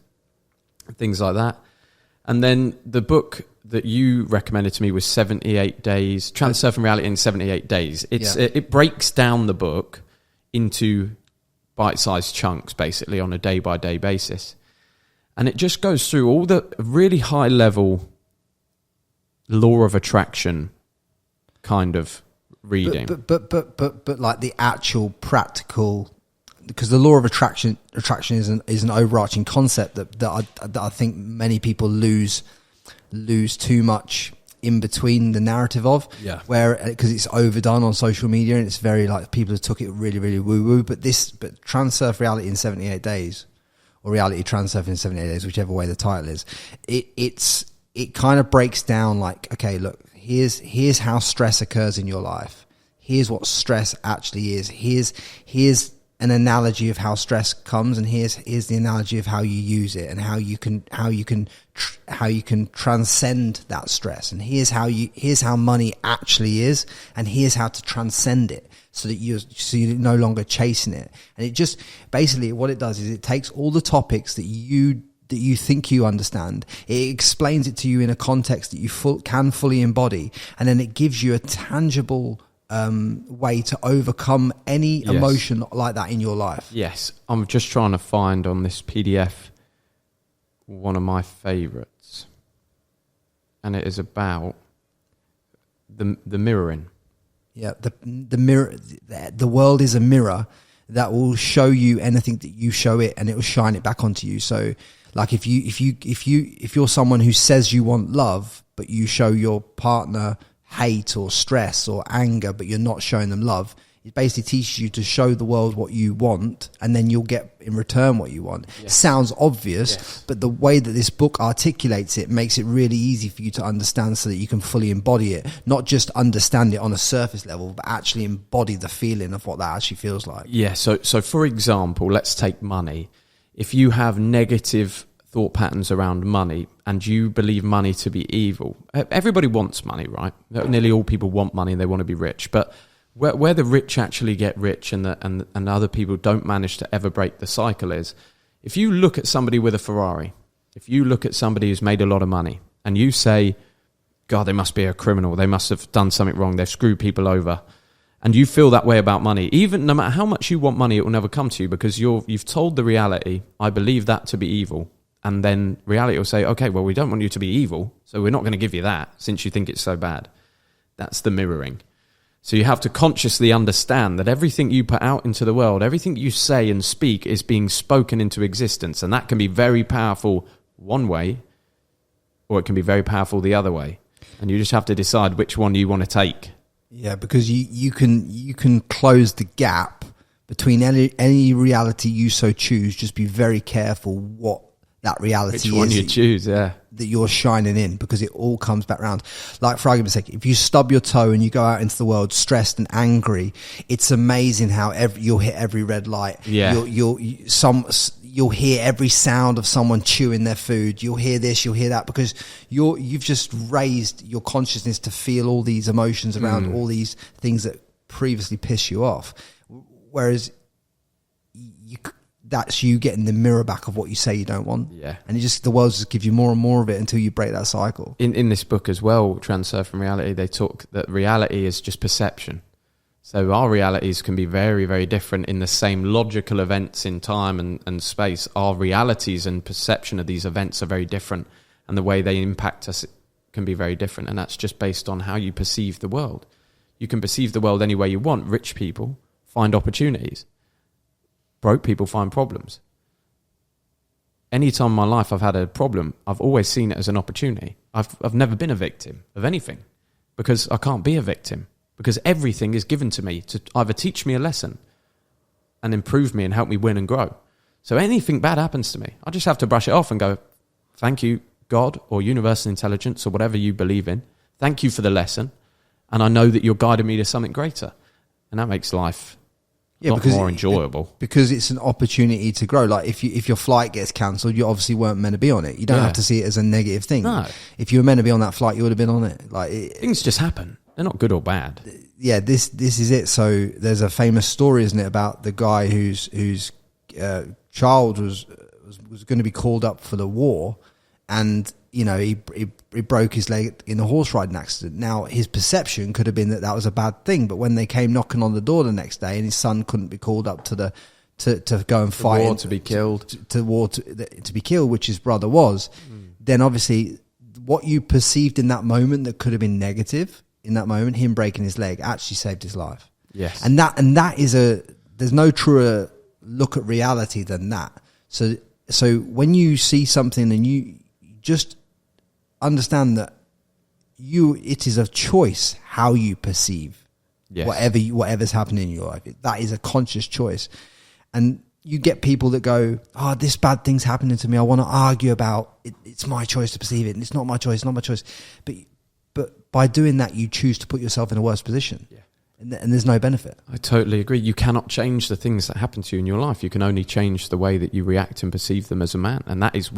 things like that. And then the book that you recommended to me was 78 Days, Transurfing Reality in 78 Days. It breaks down the book into bite-sized chunks, basically, on a day-by-day basis. And it just goes through all the really high-level law of attraction kind of reading. But like the actual practical, because the law of attraction is an overarching concept that I think many people lose lose too much in between the narrative of, where, because it's overdone on social media and it's very like people have took it really, really woo woo. But Transurf Reality in 78 Days, or Reality Transurf in 78 Days, whichever way the title is, it kind of breaks down like, okay, look, here's how stress occurs in your life. Here's what stress actually is. Here's an analogy of how stress comes, and here's the analogy of how you use it and how you can transcend that stress. And here's how money actually is, and here's how to transcend it so you're no longer chasing it. And it just basically what it does is it takes all the topics that you think you understand, it explains it to you in a context that you can fully embody, and then it gives you a tangible way to overcome any emotion like that in your life. Yes, I'm just trying to find on this PDF one of my favorites, and it is about the mirroring. Yeah, the mirror. The world is a mirror that will show you anything that you show it, and it will shine it back onto you. So, like if you're someone who says you want love, but you show your partner hate or stress or anger, but you're not showing them love, it basically teaches you to show the world what you want, and then you'll get in return what you want. Yes. Sounds obvious, but the way that this book articulates it makes it really easy for you to understand, so that you can fully embody it, not just understand it on a surface level, but actually embody the feeling of what that actually feels like. Yeah. So for example, let's take money. If you have negative thought patterns around money and you believe money to be evil, everybody wants money, right? Nearly all people want money and they want to be rich, but where the rich actually get rich and other people don't manage to ever break the cycle is, if you look at somebody with a Ferrari, if you look at somebody who's made a lot of money and you say, God, they must be a criminal, they must have done something wrong, they've screwed people over, and you feel that way about money, even no matter how much you want money, it will never come to you, because you've told the reality, I believe that to be evil. And then reality will say, okay, well, we don't want you to be evil, so we're not going to give you that since you think it's so bad. That's the mirroring. So you have to consciously understand that everything you put out into the world, everything you say and speak is being spoken into existence. And that can be very powerful one way, or it can be very powerful the other way. And you just have to decide which one you want to take. Yeah, because you can close the gap between any reality you so choose. Just be very careful what that reality is. Which one you choose, that you're shining in, because it all comes back round. Like, for argument's sake, if you stub your toe and you go out into the world stressed and angry, it's amazing how you'll hit every red light. Yeah. You'll hear every sound of someone chewing their food. You'll hear this, you'll hear that, because you've just raised your consciousness to feel all these emotions around all these things that previously piss you off. Whereas that's you getting the mirror back of what you say you don't want. Yeah. And the world just gives you more and more of it until you break that cycle. In this book as well, Transurf from Reality, they talk that reality is just perception. So our realities can be very, very different in the same logical events in time and space. Our realities and perception of these events are very different, and the way they impact us can be very different. And that's just based on how you perceive the world. You can perceive the world any way you want. Rich people find opportunities. Broke people find problems. Any time in my life I've had a problem, I've always seen it as an opportunity. I've never been a victim of anything, because I can't be a victim, because everything is given to me to either teach me a lesson and improve me and help me win and grow. So anything bad happens to me, I just have to brush it off and go, thank you, God, or universal intelligence, or whatever you believe in. Thank you for the lesson. And I know that you're guiding me to something greater. And that makes life a lot more enjoyable. Because it's an opportunity to grow. Like if your flight gets cancelled, you obviously weren't meant to be on it. You don't have to see it as a negative thing. No. If you were meant to be on that flight, you would have been on it. Things just happen. They're not good or bad. Yeah, this is it. So there's a famous story, isn't it, about the guy whose child was going to be called up for the war, and he broke his leg in a horse riding accident. Now, his perception could have been that was a bad thing, but when they came knocking on the door the next day and his son couldn't be called up to go and fight, war to be killed, to be killed, which his brother was, then obviously what you perceived in that moment that could have been negative in that moment, him breaking his leg, actually saved his life. Yes, and that is there's no truer look at reality than that. So when you see something and you just understand that it is a choice how you perceive whatever's happening in your life. That is a conscious choice. And you get people that go, oh, this bad thing's happening to me. I want to argue about it. It's my choice to perceive it. And it's not my choice, not my choice. But by doing that, you choose to put yourself in a worse position. Yeah. And there's no benefit. I totally agree. You cannot change the things that happen to you in your life. You can only change the way that you react and perceive them as a man. And that is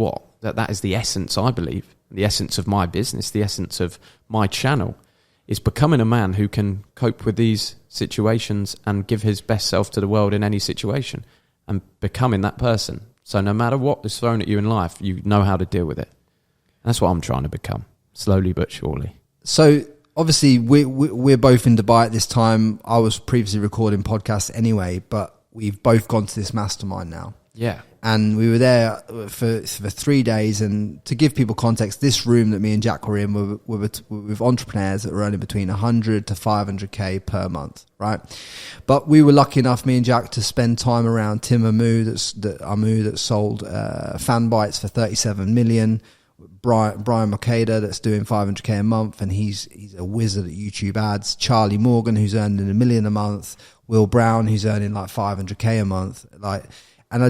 that is the essence, I believe, the essence of my business, the essence of my channel, is becoming a man who can cope with these situations and give his best self to the world in any situation, and becoming that person. So no matter what is thrown at you in life, you know how to deal with it. And that's what I'm trying to become, slowly but surely. So obviously, we're both in Dubai at this time. I was previously recording podcasts anyway, but we've both gone to this mastermind now. Yeah. And we were there for 3 days. And to give people context, this room that me and Jack were in were with entrepreneurs that were earning between 100 to 500k per month, right? But we were lucky enough, me and Jack, to spend time around Tim Amu that sold fan bites for 37 million. Brian Makeda, that's doing 500k a month, and he's a wizard at YouTube ads. Charlie Morgan, who's earning $1 million a month. Will Brown, who's earning like 500k a month. And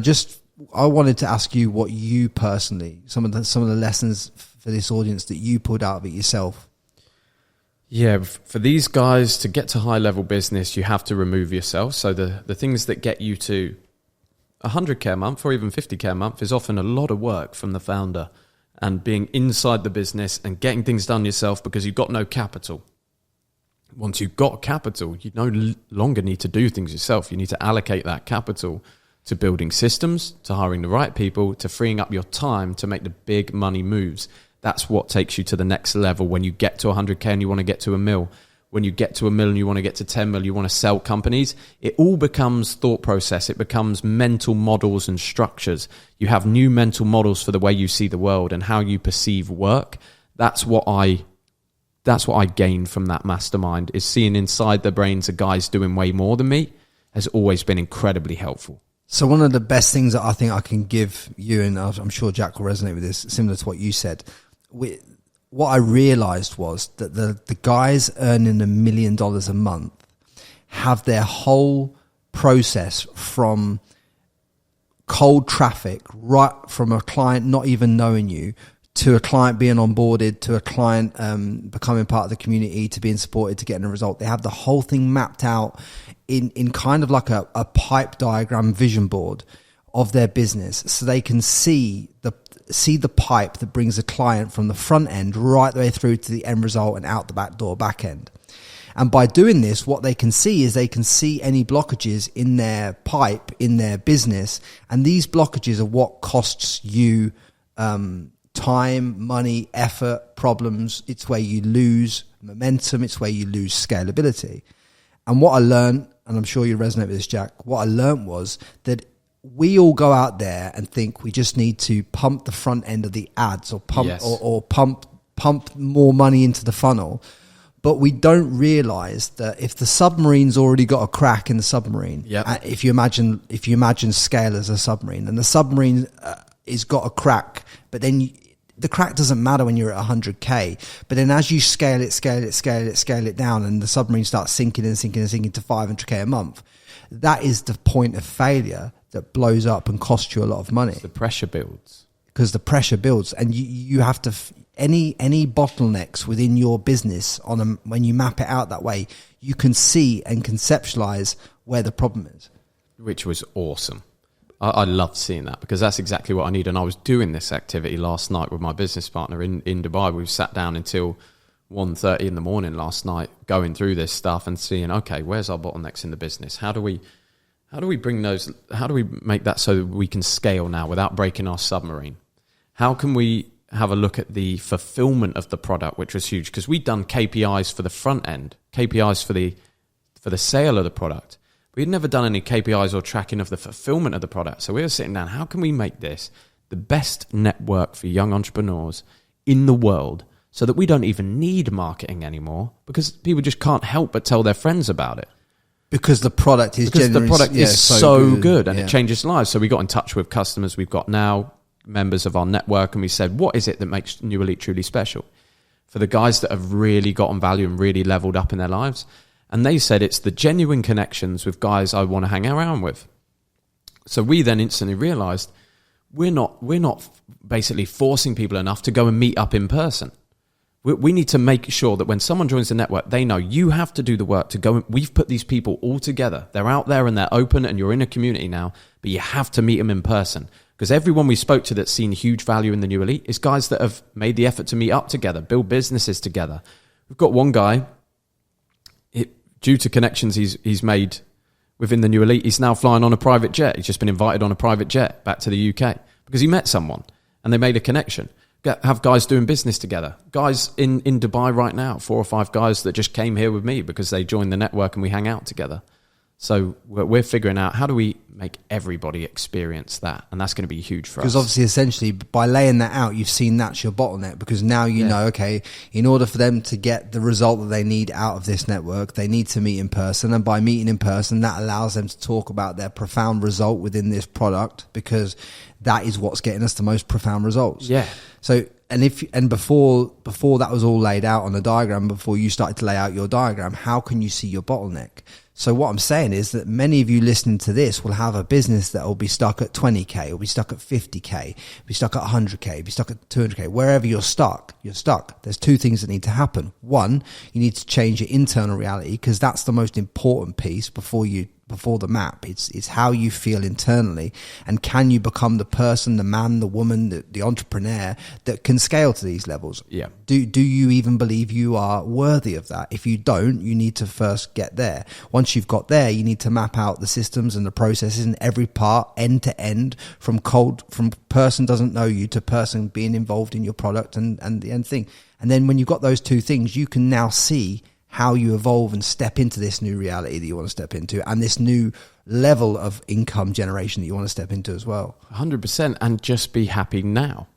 I wanted to ask you what you personally, some of the lessons for this audience that you pulled out of it yourself. Yeah, for these guys to get to high level business, you have to remove yourself. So the things that get you to 100k a month or even 50k a month is often a lot of work from the founder, and being inside the business and getting things done yourself because you've got no capital. Once you've got capital, you no longer need to do things yourself. You need to allocate that capital to building systems, to hiring the right people, to freeing up your time to make the big money moves. That's what takes you to the next level when you get to 100k and you want to get to $1 million. When you get to $1 million, you want to get to 10 million, you want to sell companies. It all becomes thought process. It becomes mental models and structures. You have new mental models for the way you see the world and how you perceive work. That's what I gained from that mastermind, is seeing inside the brains of guys doing way more than me has always been incredibly helpful. So one of the best things that I think I can give you, and I'm sure Jack will resonate with this, similar to what you said, what I realized was that the guys earning $1 million a month have their whole process from cold traffic, right from a client not even knowing you, to a client being onboarded, to a client becoming part of the community, to being supported, to getting a result. They have the whole thing mapped out in kind of like a pipe diagram vision board of their business, so they can see the pipe that brings a client from the front end right the way through to the end result and out the back door, back end. And by doing this, what they can see is they can see any blockages in their pipe, in their business. And these blockages are what costs you time, money, effort, problems. It's where you lose momentum. It's where you lose scalability. And what I learned, and I'm sure you resonate with this, Jack, what I learned was that we all go out there and think we just need to pump the front end of the ads or pump or pump more money into the funnel. But we don't realize that if the submarine's already got a crack in the submarine, if you imagine scale as a submarine, and the submarine is got a crack, but then the crack doesn't matter when you're at 100k. But then as you scale it down, and the submarine starts sinking to 500k a month, that is the point of failure that blows up and costs you a lot of money. The pressure builds. Because the pressure builds, and you have to any bottlenecks within your business when you map it out that way, you can see and conceptualize where the problem is. Which was awesome. I loved seeing that, because that's exactly what I need. And I was doing this activity last night with my business partner in Dubai. We sat down until 1:30 in the morning last night going through this stuff and seeing, okay, where's our bottlenecks in the business? How do we bring those, how do we make that so that we can scale now without breaking our submarine? How can we have a look at the fulfillment of the product, which was huge, because we'd done KPIs for the front end, KPIs for the sale of the product. We'd never done any KPIs or tracking of the fulfillment of the product. So we were sitting down, how can we make this the best network for young entrepreneurs in the world, so that we don't even need marketing anymore, because people just can't help but tell their friends about it. Because the product is so good and it changes lives. So we got in touch with customers we've got now, members of our network and we said, what is it that makes New Elite truly special? For the guys that have really gotten value and really leveled up in their lives. And they said it's the genuine connections with guys I want to hang around with. So we then instantly realized we're not basically forcing people enough to go and meet up in person. We need to make sure that when someone joins the network, they know you have to do the work to go. We've put these people all together. They're out there and they're open and you're in a community now, but you have to meet them in person. Because everyone we spoke to that's seen huge value in the New Elite is guys that have made the effort to meet up together, build businesses together. We've got one guy, due to connections he's made within the New Elite, he's now flying on a private jet. He's just been invited on a private jet back to the UK because he met someone and they made a connection. Have guys doing business together. Guys in Dubai right now, 4 or 5 guys that just came here with me because they joined the network and we hang out together. So we're figuring out how do we make everybody experience that, and that's going to be huge for us. Because obviously, essentially, by laying that out, you've seen that's your bottleneck. Because now you know, okay, in order for them to get the result that they need out of this network, they need to meet in person, and by meeting in person, that allows them to talk about their profound result within this product, because that is what's getting us the most profound results. Yeah. So. And before that was all laid out on the diagram, before you started to lay out your diagram, how can you see your bottleneck? So what I'm saying is that many of you listening to this will have a business that will be stuck at 20K, will be stuck at 50K, be stuck at 100K, be stuck at 200K. Wherever you're stuck, you're stuck. There's 2 things that need to happen. One, you need to change your internal reality, because that's the most important piece before the map. It's how you feel internally, and can you become the person, the man, the woman, the entrepreneur that can scale to these levels? Yeah. Do you even believe you are worthy of that? If you don't, you need to first get there. Once you've got there, you need to map out the systems and the processes in every part, end to end, from person doesn't know you to person being involved in your product and the end thing. And then when you've got those 2 things, you can now see how you evolve and step into this new reality that you want to step into, and this new level of income generation that you want to step into as well. 100%, and just be happy now.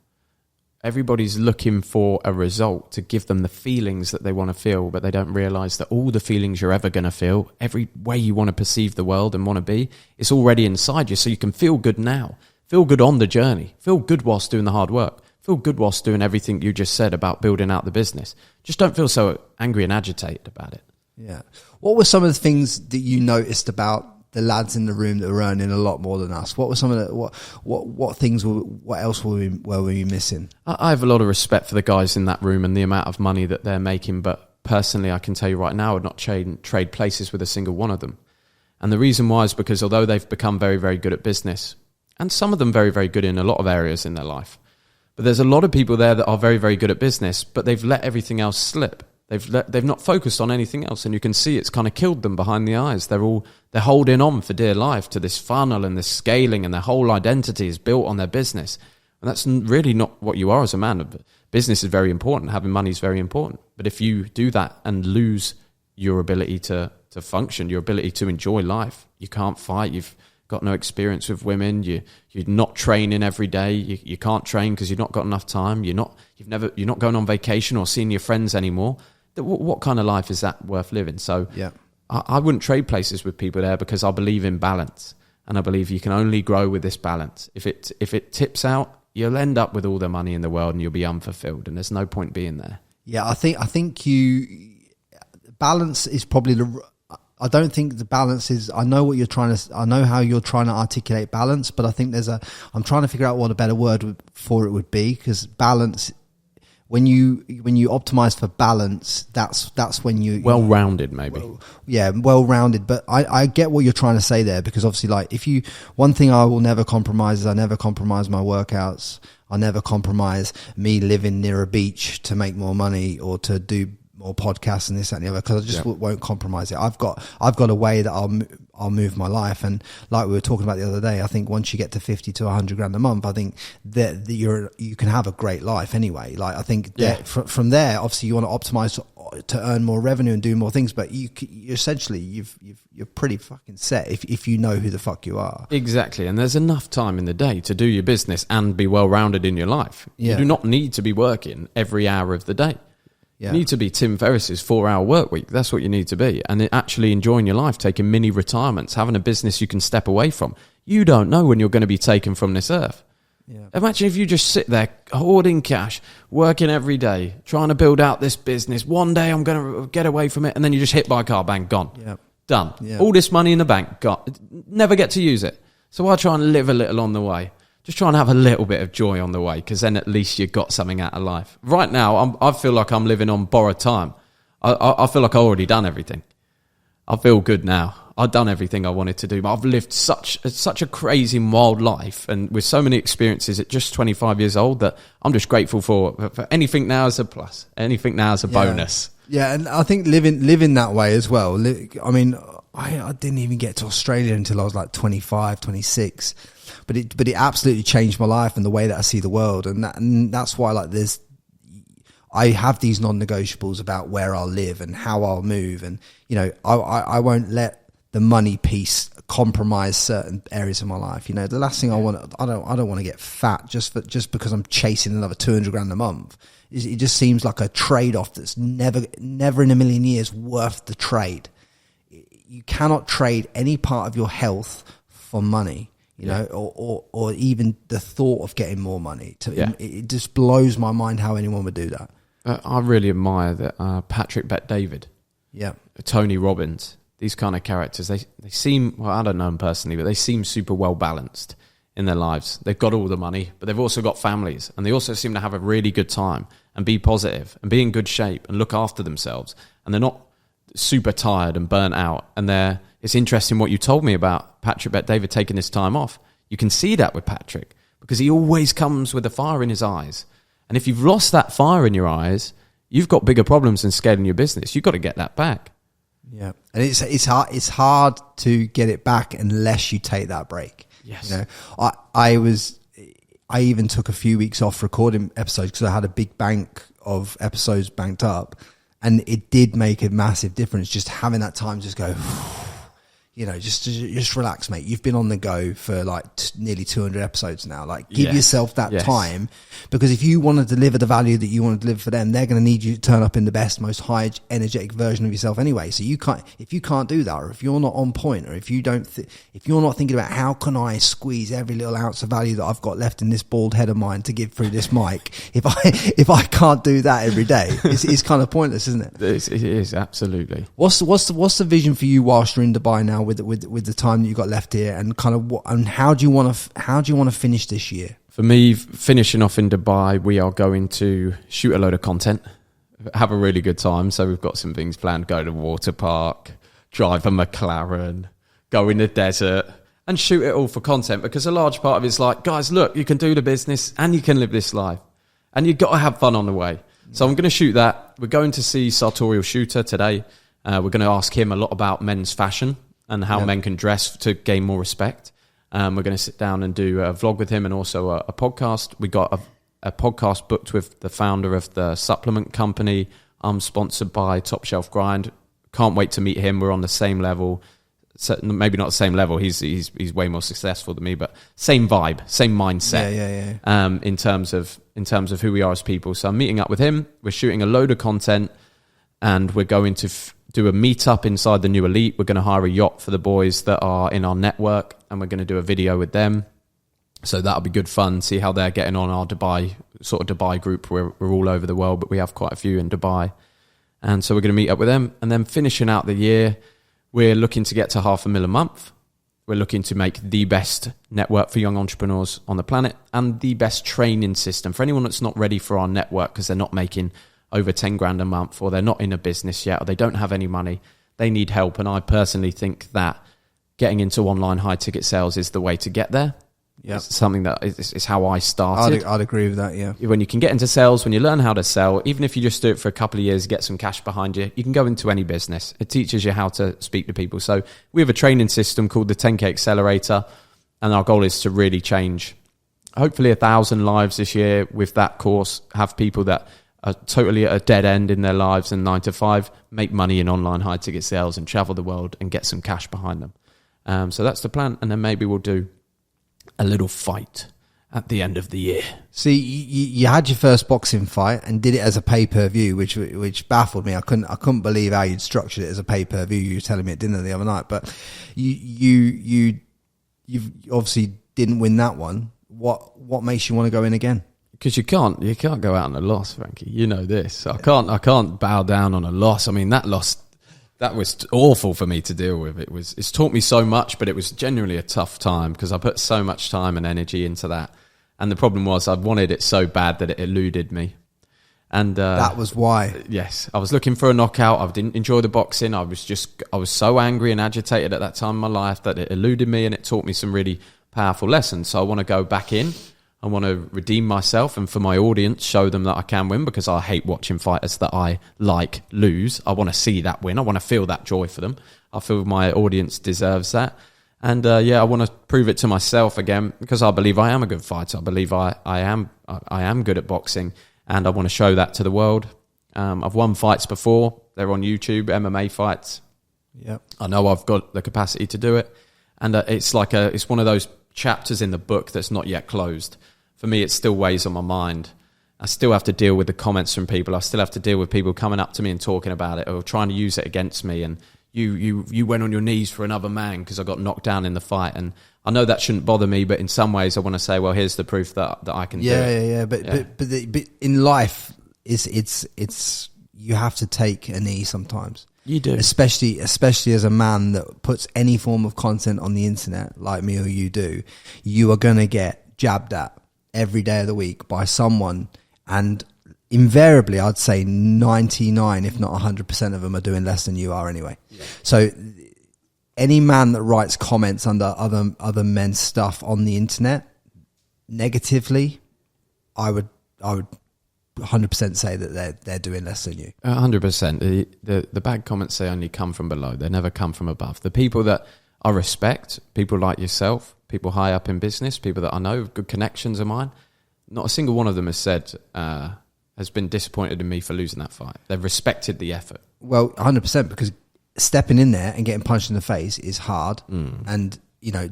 Everybody's looking for a result to give them the feelings that they want to feel, but they don't realize that all the feelings you're ever going to feel, every way you want to perceive the world and want to be, it's already inside you. So you can feel good now. Feel good on the journey. Feel good whilst doing the hard work. Feel good whilst doing everything you just said about building out the business. Just don't feel so angry and agitated about it. Yeah. What were some of the things that you noticed about the lads in the room that were earning a lot more than us? What were some of the what things what else were we missing? I have a lot of respect for the guys in that room and the amount of money that they're making, but personally, I can tell you right now, I would not trade places with a single one of them. And the reason why is because although they've become very, very good at business, and some of them very, very good in a lot of areas in their life, but there's a lot of people there that are very, very good at business, but they've let everything else slip. They've not focused on anything else, and you can see it's kind of killed them behind the eyes. They're holding on for dear life to this funnel and this scaling, and their whole identity is built on their business. And that's really not what you are as a man. Business is very important. Having money is very important. But if you do that and lose your ability to function, your ability to enjoy life, you can't fight. You've got no experience with women. You're not training every day. You can't train because you've not got enough time. You're not going on vacation or seeing your friends anymore. What kind of life is that worth living? So yeah. I wouldn't trade places with people there, because I believe in balance, and I believe you can only grow with this balance. If it tips out, you'll end up with all the money in the world and you'll be unfulfilled, and there's no point being there. Yeah, I think balance is probably I don't think the balance is, I know how you're trying to articulate balance, but I think I'm trying to figure out what a better word for it would be, because balance, when you optimize for balance, that's when you well-rounded, maybe. Well-rounded. But I get what you're trying to say there, because obviously, like, one thing I will never compromise is I never compromise my workouts. I never compromise me living near a beach to make more money or to do more podcasts and this, that, and the other, because I just won't compromise it. I've got a way that I'll move my life. And like we were talking about the other day, I think once you get to 50 to 100 grand a month, I think that you can have a great life anyway. Like, I think that from there, obviously you want to optimize to earn more revenue and do more things, but you essentially you're pretty fucking set if you know who the fuck you are. Exactly. And there's enough time in the day to do your business and be well-rounded in your life. You do not need to be working every hour of the day. You need to be Tim Ferriss's 4-hour work week. That's what you need to be. And actually enjoying your life, taking mini retirements, having a business you can step away from. You don't know when you're going to be taken from this earth. Yeah. Imagine if you just sit there hoarding cash, working every day, trying to build out this business. One day I'm going to get away from it, and then you just hit by a car, bang, gone. Yeah. Done. Yeah. All this money in the bank, gone. Never get to use it. So why try and live a little on the way? Just try and have a little bit of joy on the way, because then at least you got something out of life. Right now, I feel like I'm living on borrowed time. I feel like I've already done everything. I feel good now. I've done everything I wanted to do, but I've lived such a crazy and wild life, and with so many experiences at just 25 years old, that I'm just grateful for anything now as a plus, anything now as a bonus. Yeah, and I think living that way as well. I mean, I didn't even get to Australia until I was like 25, 26, but it absolutely changed my life and the way that I see the world, and that's why I have these non-negotiables about where I'll live and how I'll move, and I won't let the money piece compromise certain areas of my life. The last thing I don't want to get fat just because I'm chasing another 200 grand a month. It just seems like a trade-off that's never in a million years worth the trade. You cannot trade any part of your health for money, or even the thought of getting more money. It just blows my mind how anyone would do that. I really admire that Patrick Bet-David, Tony Robbins, these kind of characters. They seem, well, I don't know them personally, but they seem super well balanced in their lives. They've got all the money, but they've also got families, and they also seem to have a really good time and be positive and be in good shape and look after themselves. And they're not super tired and burnt out. And it's interesting what you told me about Patrick Bet-David taking this time off. You can see that with Patrick, because he always comes with a fire in his eyes. And if you've lost that fire in your eyes, you've got bigger problems than scaling your business. You've got to get that back. Yeah, and it's hard to get it back unless you take that break. Yes. I even took a few weeks off recording episodes because I had a big bank of episodes banked up, and it did make a massive difference just having that time. Just go. Just relax, mate. You've been on the go for like nearly 200 episodes now. Like, give yourself that time, because if you want to deliver the value that you want to deliver for them, they're going to need you to turn up in the best, most high energetic version of yourself anyway. So if you can't do that, or if you're not on point, or if you're not thinking about how can I squeeze every little ounce of value that I've got left in this bald head of mine to give through this mic, if I can't do that every day, it's kind of pointless, isn't it? It is, absolutely. What's the vision for you whilst you're in Dubai now, with the time that you got left here, and kind of how do you want to finish this year? For me, finishing off in Dubai, we are going to shoot a load of content, have a really good time. So we've got some things planned: go to the water park, drive a McLaren, go in the desert, and shoot it all for content. Because a large part of it's like, guys, look, you can do the business and you can live this life, and you've got to have fun on the way. So I'm going to shoot that. We're going to see Sartorial Shooter today. We're going to ask him a lot about men's fashion and how men can dress to gain more respect. We're going to sit down and do a vlog with him, and also a podcast. We got a podcast booked with the founder of the supplement company. I'm sponsored by Top Shelf Grind. Can't wait to meet him. We're on the same level. So maybe not the same level. He's way more successful than me, but same vibe, same mindset. Yeah. In terms of who we are as people. So I'm meeting up with him. We're shooting a load of content, and we're going to do a meetup inside the New Elite. We're going to hire a yacht for the boys that are in our network, and we're going to do a video with them. So that'll be good fun. See how they're getting on. Our Dubai group. We're all over the world, but we have quite a few in Dubai. And so we're going to meet up with them. And then finishing out the year, we're looking to get to $500,000 a month. We're looking to make the best network for young entrepreneurs on the planet, and the best training system for anyone that's not ready for our network because they're not making over 10 grand a month, or they're not in a business yet, or they don't have any money. They need help. And I personally think that getting into online high ticket sales is the way to get there. Yeah, it's something that is how I started. I'd agree with that. Yeah, when you can get into sales, when you learn how to sell, even if you just do it for a couple of years, get some cash behind you, you can go into any business. It teaches you how to speak to people. So we have a training system called the 10K Accelerator, and our goal is to really change hopefully 1,000 lives this year with that course. Have people that are totally at a dead end in their lives and 9 to 5 make money in online high ticket sales and travel the world and get some cash behind them. So that's the plan, and then maybe we'll do a little fight at the end of the year. See, you had your first boxing fight and did it as a pay-per-view, which baffled me. I couldn't believe how you'd structured it as a pay-per-view. You were telling me at dinner the other night, but you obviously didn't win that one. what makes you want to go in again? Because you can't go out on a loss, Frankie. You know this. I can't bow down on a loss. I mean, that loss, that was awful for me to deal with. It's taught me so much, but it was genuinely a tough time because I put so much time and energy into that. And the problem was I wanted it so bad that it eluded me. And that was why. Yes, I was looking for a knockout. I didn't enjoy the boxing. I was so angry and agitated at that time in my life that it eluded me, and it taught me some really powerful lessons. So I want to go back in. I want to redeem myself, and for my audience, show them that I can win, because I hate watching fighters that I like lose. I want to see that win. I want to feel that joy for them. I feel my audience deserves that. And I want to prove it to myself again, because I believe I am a good fighter. I believe I am good at boxing, and I want to show that to the world. I've won fights before. They're on YouTube, MMA fights. Yep. I know I've got the capacity to do it. And it's one of those chapters in the book that's not yet closed. For me, it still weighs on my mind. I still have to deal with the comments from people. I still have to deal with people coming up to me and talking about it, or trying to use it against me. And you went on your knees for another man because I got knocked down in the fight. And I know that shouldn't bother me, but in some ways I want to say, well, here's the proof that I can do it. But in life, it's you have to take a knee sometimes. You do. Especially as a man that puts any form of content on the internet, like me or you do, you are going to get jabbed at every day of the week by someone. And invariably, I'd say 99, if not 100% of them are doing less than you are anyway. Yeah. So any man that writes comments under other men's stuff on the internet negatively, I would 100% say that they're doing less than you. 100%. The bad comments, they only come from below. They never come from above. The people that I respect, people like yourself, people high up in business, people that I know, good connections of mine, not a single one of them has said, has been disappointed in me for losing that fight. They've respected the effort. Well, 100%, because stepping in there and getting punched in the face is hard. And,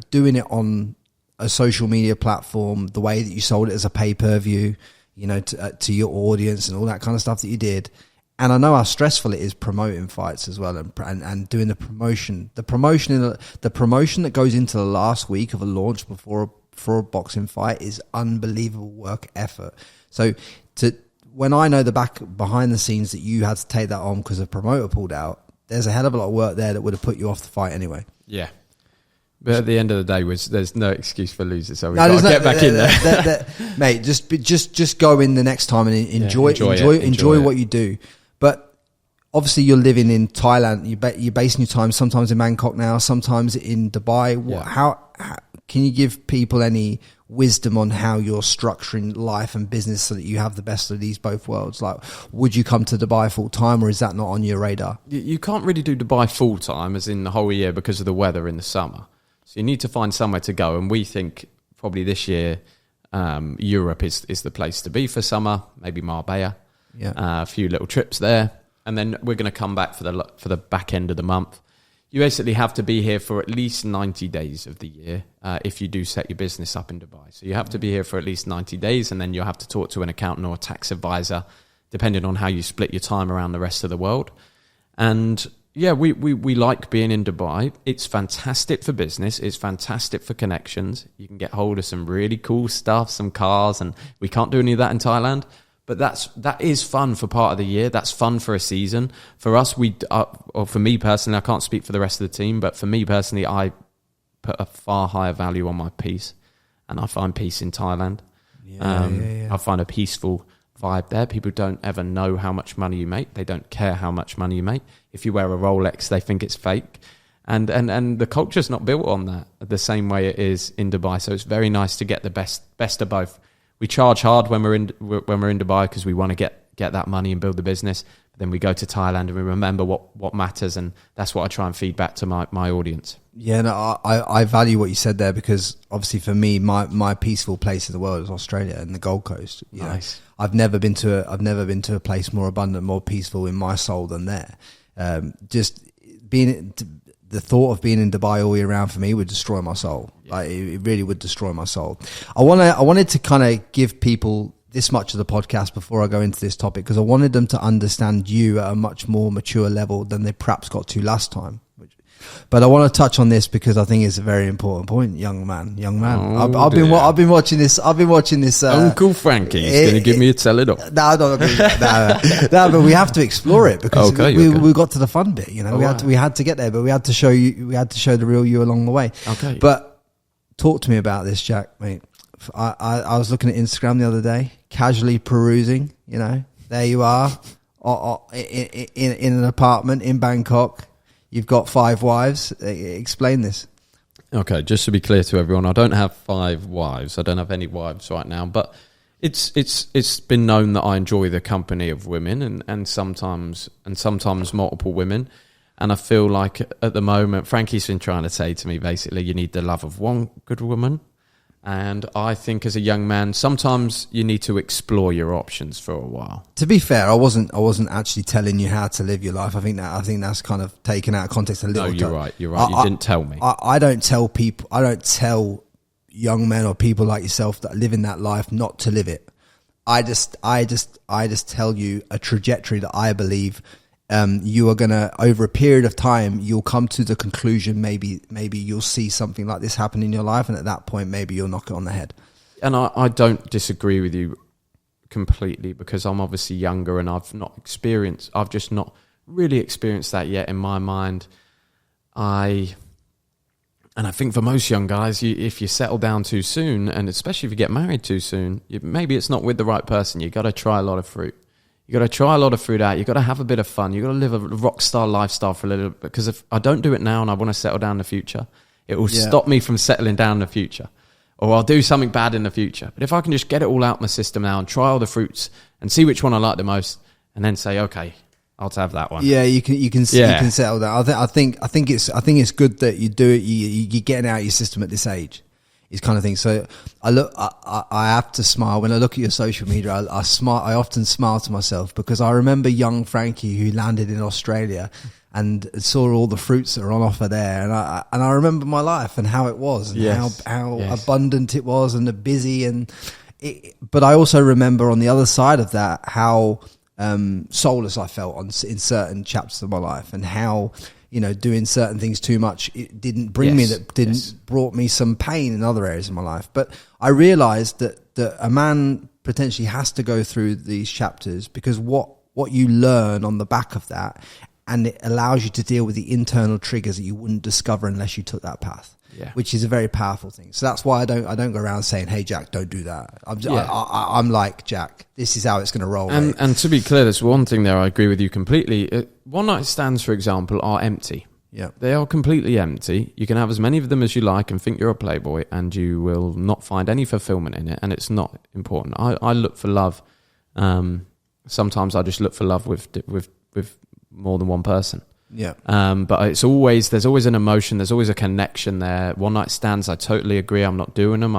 doing it on a social media platform, the way that you sold it as a pay-per-view, to your audience and all that kind of stuff that you did. And I know how stressful it is promoting fights as well, and doing the promotion that goes into the last week of a launch for a boxing fight is unbelievable work effort. So when I know behind the scenes that you had to take that on because a promoter pulled out, there's a hell of a lot of work there that would have put you off the fight anyway. Yeah. But at the end of the day, there's no excuse for losing, so we've got to get back in there. Mate, just go in the next time and enjoy what you do. But obviously you're living in Thailand, you're basing your time sometimes in Bangkok now, sometimes in Dubai. How can you give people any wisdom on how you're structuring life and business so that you have the best of these both worlds? Like, would you come to Dubai full time, or is that not on your radar? You can't really do Dubai full time, as in the whole year, because of the weather in the summer. So you need to find somewhere to go, and we think probably this year Europe is the place to be for summer. Maybe Marbella, a few little trips there, and then we're going to come back for the back end of the month. You basically have to be here for at least 90 days of the year if you do set your business up in Dubai. So you have to be here for at least 90 days, and then you'll have to talk to an accountant or a tax advisor, depending on how you split your time around the rest of the world. And yeah, we like being in Dubai. It's fantastic for business. It's fantastic for connections. You can get hold of some really cool stuff, some cars, and we can't do any of that in Thailand. But that is fun for part of the year. That's fun for a season. For us, or for me personally, I can't speak for the rest of the team, but for me personally, I put a far higher value on my peace, and I find peace in Thailand. I find a peaceful vibe there. People don't ever know how much money you make. They don't care how much money you make. If you wear a Rolex, they think it's fake. And the culture's not built on that the same way it is in Dubai. So it's very nice to get the best of both. We charge hard when we're in Dubai because we want to get that money and build the business. But then we go to Thailand and we remember what matters, and that's what I try and feed back to my audience. Yeah, no, I value what you said there, because obviously for me, my peaceful place in the world is Australia and the Gold Coast. Nice. I've never been to a place more abundant, more peaceful in my soul than there. Just the thought of being in Dubai all year round for me would destroy my soul. Like, it really would destroy my soul. I wanted to kind of give people this much of the podcast before I go into this topic, because I wanted them to understand you at a much more mature level than they perhaps got to last time. But I want to touch on this because I think it's a very important point, young man. Oh, I've been watching this. Uncle Frankie's going to give me a tell it off. No, but we have to explore it because we got to the fun bit. You know, we had to get there, but we had to show the real you along the way. Okay. But talk to me about this, Jack, mate. I was looking at Instagram the other day, casually perusing. You know, there you are, in an apartment in Bangkok. You've got 5 wives. Explain this. Okay, just to be clear to everyone, I don't have 5 wives. I don't have any wives right now, but it's been known that I enjoy the company of women and sometimes multiple women. And I feel like at the moment, Frankie's been trying to say to me, basically, you need the love of one good woman. And I think as a young man, sometimes you need to explore your options for a while. To be fair, I wasn't actually telling you how to live your life. I think that's kind of taken out of context a little. No, you're right. You're right. You didn't tell me. I don't tell people. I don't tell young men or people like yourself that live in that life not to live it. I just tell you a trajectory that I believe you are gonna, over a period of time, you'll come to the conclusion. Maybe you'll see something like this happen in your life, and at that point, maybe you'll knock it on the head. And I don't disagree with you completely because I'm obviously younger and I've just not really experienced that yet in my mind. And I think for most young guys, if you settle down too soon, and especially if you get married too soon, maybe it's not with the right person. You got to try a lot of fruit. You got to try a lot of fruit out. You got to have a bit of fun. You got to live a rock star lifestyle for a little bit. Because if I don't do it now and I want to settle down in the future, it will stop me from settling down in the future. Or I'll do something bad in the future. But if I can just get it all out my system now and try all the fruits and see which one I like the most, and then say, okay, I'll have that one. Yeah, you can settle down. I think it's good that you do it. You're getting out of your system at this age. Is kind of thing. So I have to smile when I look at your social media. I smile. I often smile to myself because I remember young Frankie who landed in Australia and saw all the fruits that are on offer there, and I remember my life and how it was, and how abundant it was, and the busy but I also remember on the other side of that how soulless I felt in certain chapters of my life, and how, you know, doing certain things too much, it didn't bring brought me some pain in other areas of my life. But I realized that a man potentially has to go through these chapters because what you learn on the back of that, and it allows you to deal with the internal triggers that you wouldn't discover unless you took that path. Yeah. Which is a very powerful thing. So that's why I don't go around saying, "Hey, Jack, don't do that." I'm like, Jack, this is how it's going to roll. And to be clear, there's one thing there I agree with you completely. One night stands, for example, are empty. Yeah, they are completely empty. You can have as many of them as you like and think you're a playboy, and you will not find any fulfillment in it, and it's not important. I look for love. Sometimes I just look for love with more than one person. Yeah. But there's always an emotion. There's always a connection there. One night stands, I totally agree. I'm not doing them.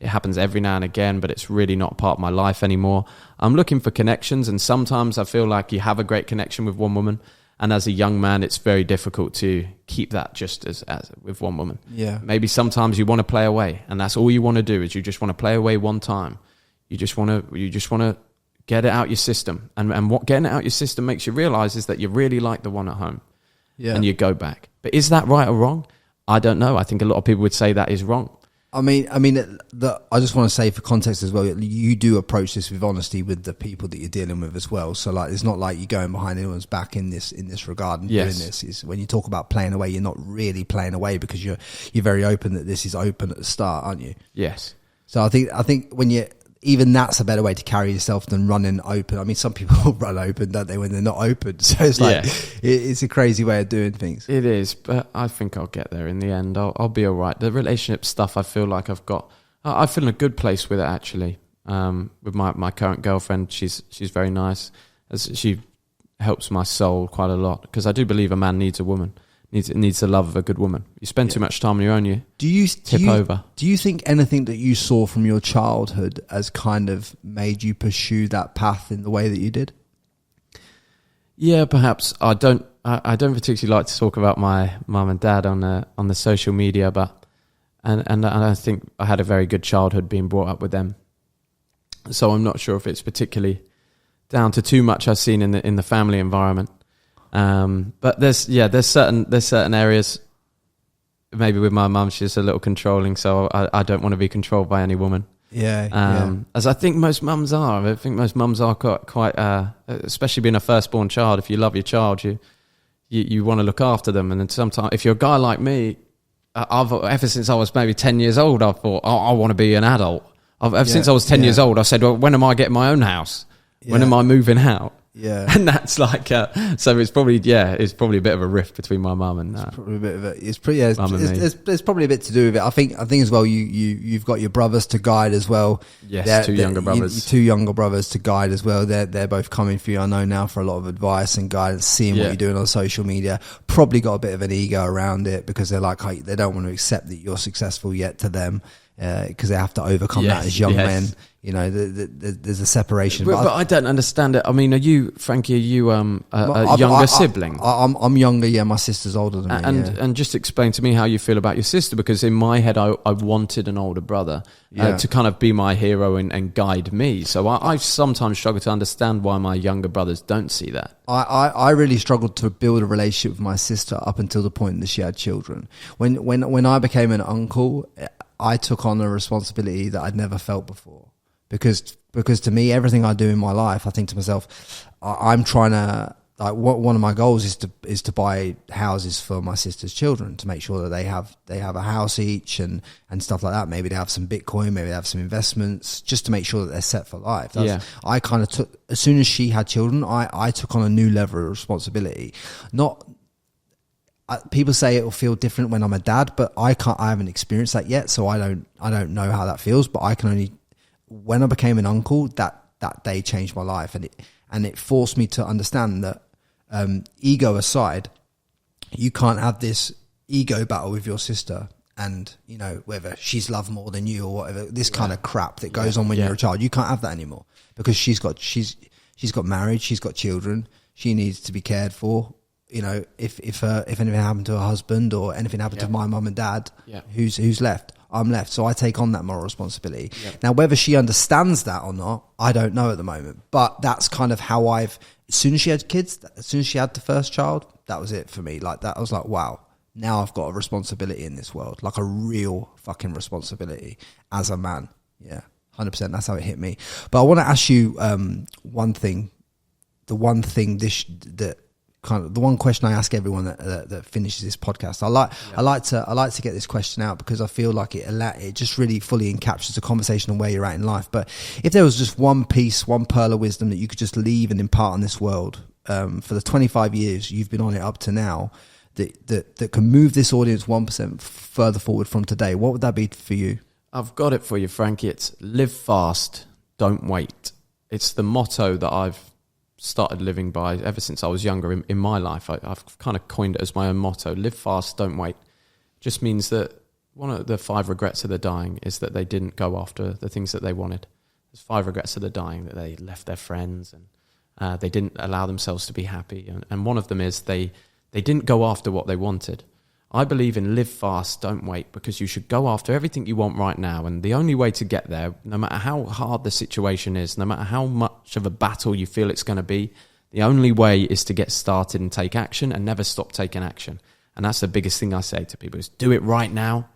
It happens every now and again, but it's really not part of my life anymore. I'm looking for connections, and sometimes I feel like you have a great connection with one woman, and as a young man, it's very difficult to keep that just as with one woman. Yeah. Maybe sometimes you want to play away, and that's all you want to do is you just want to play away one time. You just want to get it out your system. And what getting it out your system makes you realize is that you really like the one at home. Yeah. And you go back. But is that right or wrong? I don't know. I think a lot of people would say that is wrong. I mean, I just want to say for context as well, you do approach this with honesty with the people that you're dealing with as well. So like, it's not like you're going behind anyone's back in this regard and doing this. Is when you talk about playing away, you're not really playing away because you're very open that this is open at the start, aren't you? Yes. So I think when you, even that's a better way to carry yourself than running open. I mean, some people run open, don't they, when they're not open? So it's like, it's a crazy way of doing things. It is, but I think I'll get there in the end. I'll be all right. The relationship stuff, I feel like I feel in a good place with it, actually. With my current girlfriend, she's very nice. She helps my soul quite a lot, because I do believe a man needs a woman. Needs the love of a good woman. You spend too much time on your own, you tip over. Do you think anything that you saw from your childhood has kind of made you pursue that path in the way that you did? Yeah, perhaps. I don't particularly like to talk about my mum and dad on the social media, but and I think I had a very good childhood being brought up with them. So I'm not sure if it's particularly down to too much I've seen in the family environment. But there's certain areas. Maybe with my mum, she's a little controlling, so I don't want to be controlled by any woman. As I think most mums are. I think most mums are quite especially being a firstborn child. If you love your child, you want to look after them. And then sometimes, if you're a guy like me, ever since I was maybe 10 years old, I thought I want to be an adult. Since I was 10 years old, I said, well, when am I getting my own house? When am I moving out? Yeah, and that's like so. It's probably a bit of a rift between my mum and it's probably a bit of a. It's pretty. Yeah, there's probably a bit to do with it. I think as well. You've got your brothers to guide as well. Yes, two younger brothers. Two younger brothers to guide as well. They're both coming for you. I know now for a lot of advice and guidance, seeing what you're doing on social media. Probably got a bit of an ego around it because they're like they don't want to accept that you're successful yet to them. Because they have to overcome that as young men. You know, there's a separation. But I don't understand it. I mean, Frankie, are you a younger sibling? I'm younger, yeah. My sister's older than me. And just explain to me how you feel about your sister, because in my head, I wanted an older brother to kind of be my hero and guide me. So I sometimes struggle to understand why my younger brothers don't see that. I really struggled to build a relationship with my sister up until the point that she had children. When I became an uncle, I took on a responsibility that I'd never felt before. Because to me, everything I do in my life, I think to myself, I'm trying to, like, one of my goals is to buy houses for my sister's children, to make sure that they have a house each and stuff like that. Maybe they have some Bitcoin, maybe they have some investments, just to make sure that they're set for life. I kind of took, as soon as she had children, I took on a new level of responsibility. People say it will feel different when I'm a dad, but I haven't experienced that yet, so I don't know how that feels. But I can only, when I became an uncle, that day changed my life, and it forced me to understand that ego aside, you can't have this ego battle with your sister, and whether she's loved more than you or whatever, this kind of crap that goes on when you're a child. You can't have that anymore, because she's got married, she's got children, she needs to be cared for. If anything happened to her husband or anything happened to my mum and dad, who's left? I'm left. So I take on that moral responsibility. Now, whether she understands that or not, I don't know at the moment. But that's kind of how as soon as she had kids, as soon as she had the first child, that was it for me. Like that, I was like, wow, now I've got a responsibility in this world, like a real fucking responsibility as a man. Yeah, 100%. That's how it hit me. But I want to ask you one thing. The one question I ask everyone that finishes this podcast. I like to get this question out, because I feel like it just really fully encapsulates the conversation on where you're at in life. But if there was just one pearl of wisdom that you could just leave and impart on this world for the 25 years you've been on it up to now, that can move this audience 1% further forward from today, what would that be for you? I've got it for you, Frankie. It's live fast, don't wait. It's the motto that I've started living by ever since I was younger in my life. I've kind of coined it as my own motto. Live fast, don't wait. Just means that one of the 5 regrets of the dying is that they didn't go after the things that they wanted. There's 5 regrets of the dying: that they left their friends and they didn't allow themselves to be happy. And one of them is they didn't go after what they wanted. I believe in live fast, don't wait, because you should go after everything you want right now. And the only way to get there, no matter how hard the situation is, no matter how much of a battle you feel it's going to be, the only way is to get started and take action and never stop taking action. And that's the biggest thing I say to people is do it right now,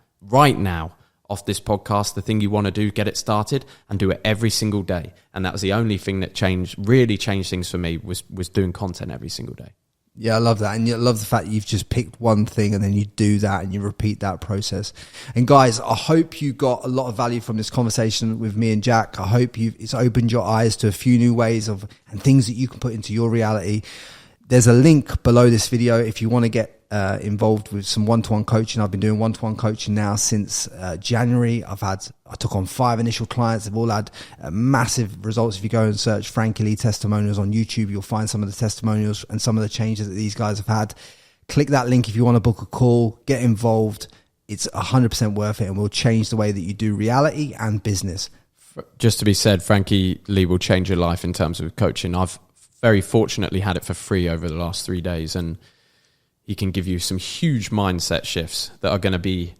off this podcast. The thing you want to do, get it started and do it every single day. And that was the only thing that really changed things for me was doing content every single day. Yeah, I love that. And I love the fact that you've just picked one thing and then you do that and you repeat that process. And guys, I hope you got a lot of value from this conversation with me and Jack. I hope it's opened your eyes to a few new ways and things that you can put into your reality. There's a link below this video if you want to get involved with some one-to-one coaching. I've been doing one-to-one coaching now since January. I took on 5 initial clients. They've all had massive results. If you go and search Frankie Lee testimonials on YouTube, you'll find some of the testimonials and some of the changes that these guys have had. Click that link if you want to book a call, get involved. It's 100% worth it and will change the way that you do reality and business. Just to be said, Frankie Lee will change your life in terms of coaching. I've very fortunately had it for free over the last 3 days, and he can give you some huge mindset shifts that are going to be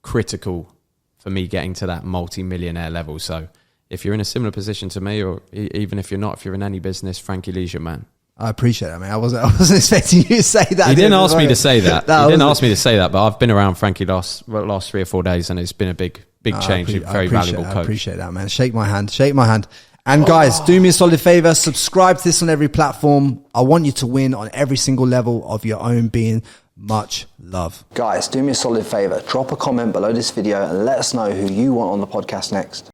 critical for me getting to that multi-millionaire level. So if you're in a similar position to me, or even if you're not, if you're in any business, Frankie Lee's your man. I appreciate that, man. I wasn't expecting you to say that. He didn't ask me to say that. No, He didn't ask me to say that, but I've been around Frankie last 3 or 4 days, and it's been a big change. Very valuable coach. I appreciate that, man. Shake my hand. And guys, do me a solid favor. Subscribe to this on every platform. I want you to win on every single level of your own being. Much love. Guys, do me a solid favor. Drop a comment below this video and let us know who you want on the podcast next.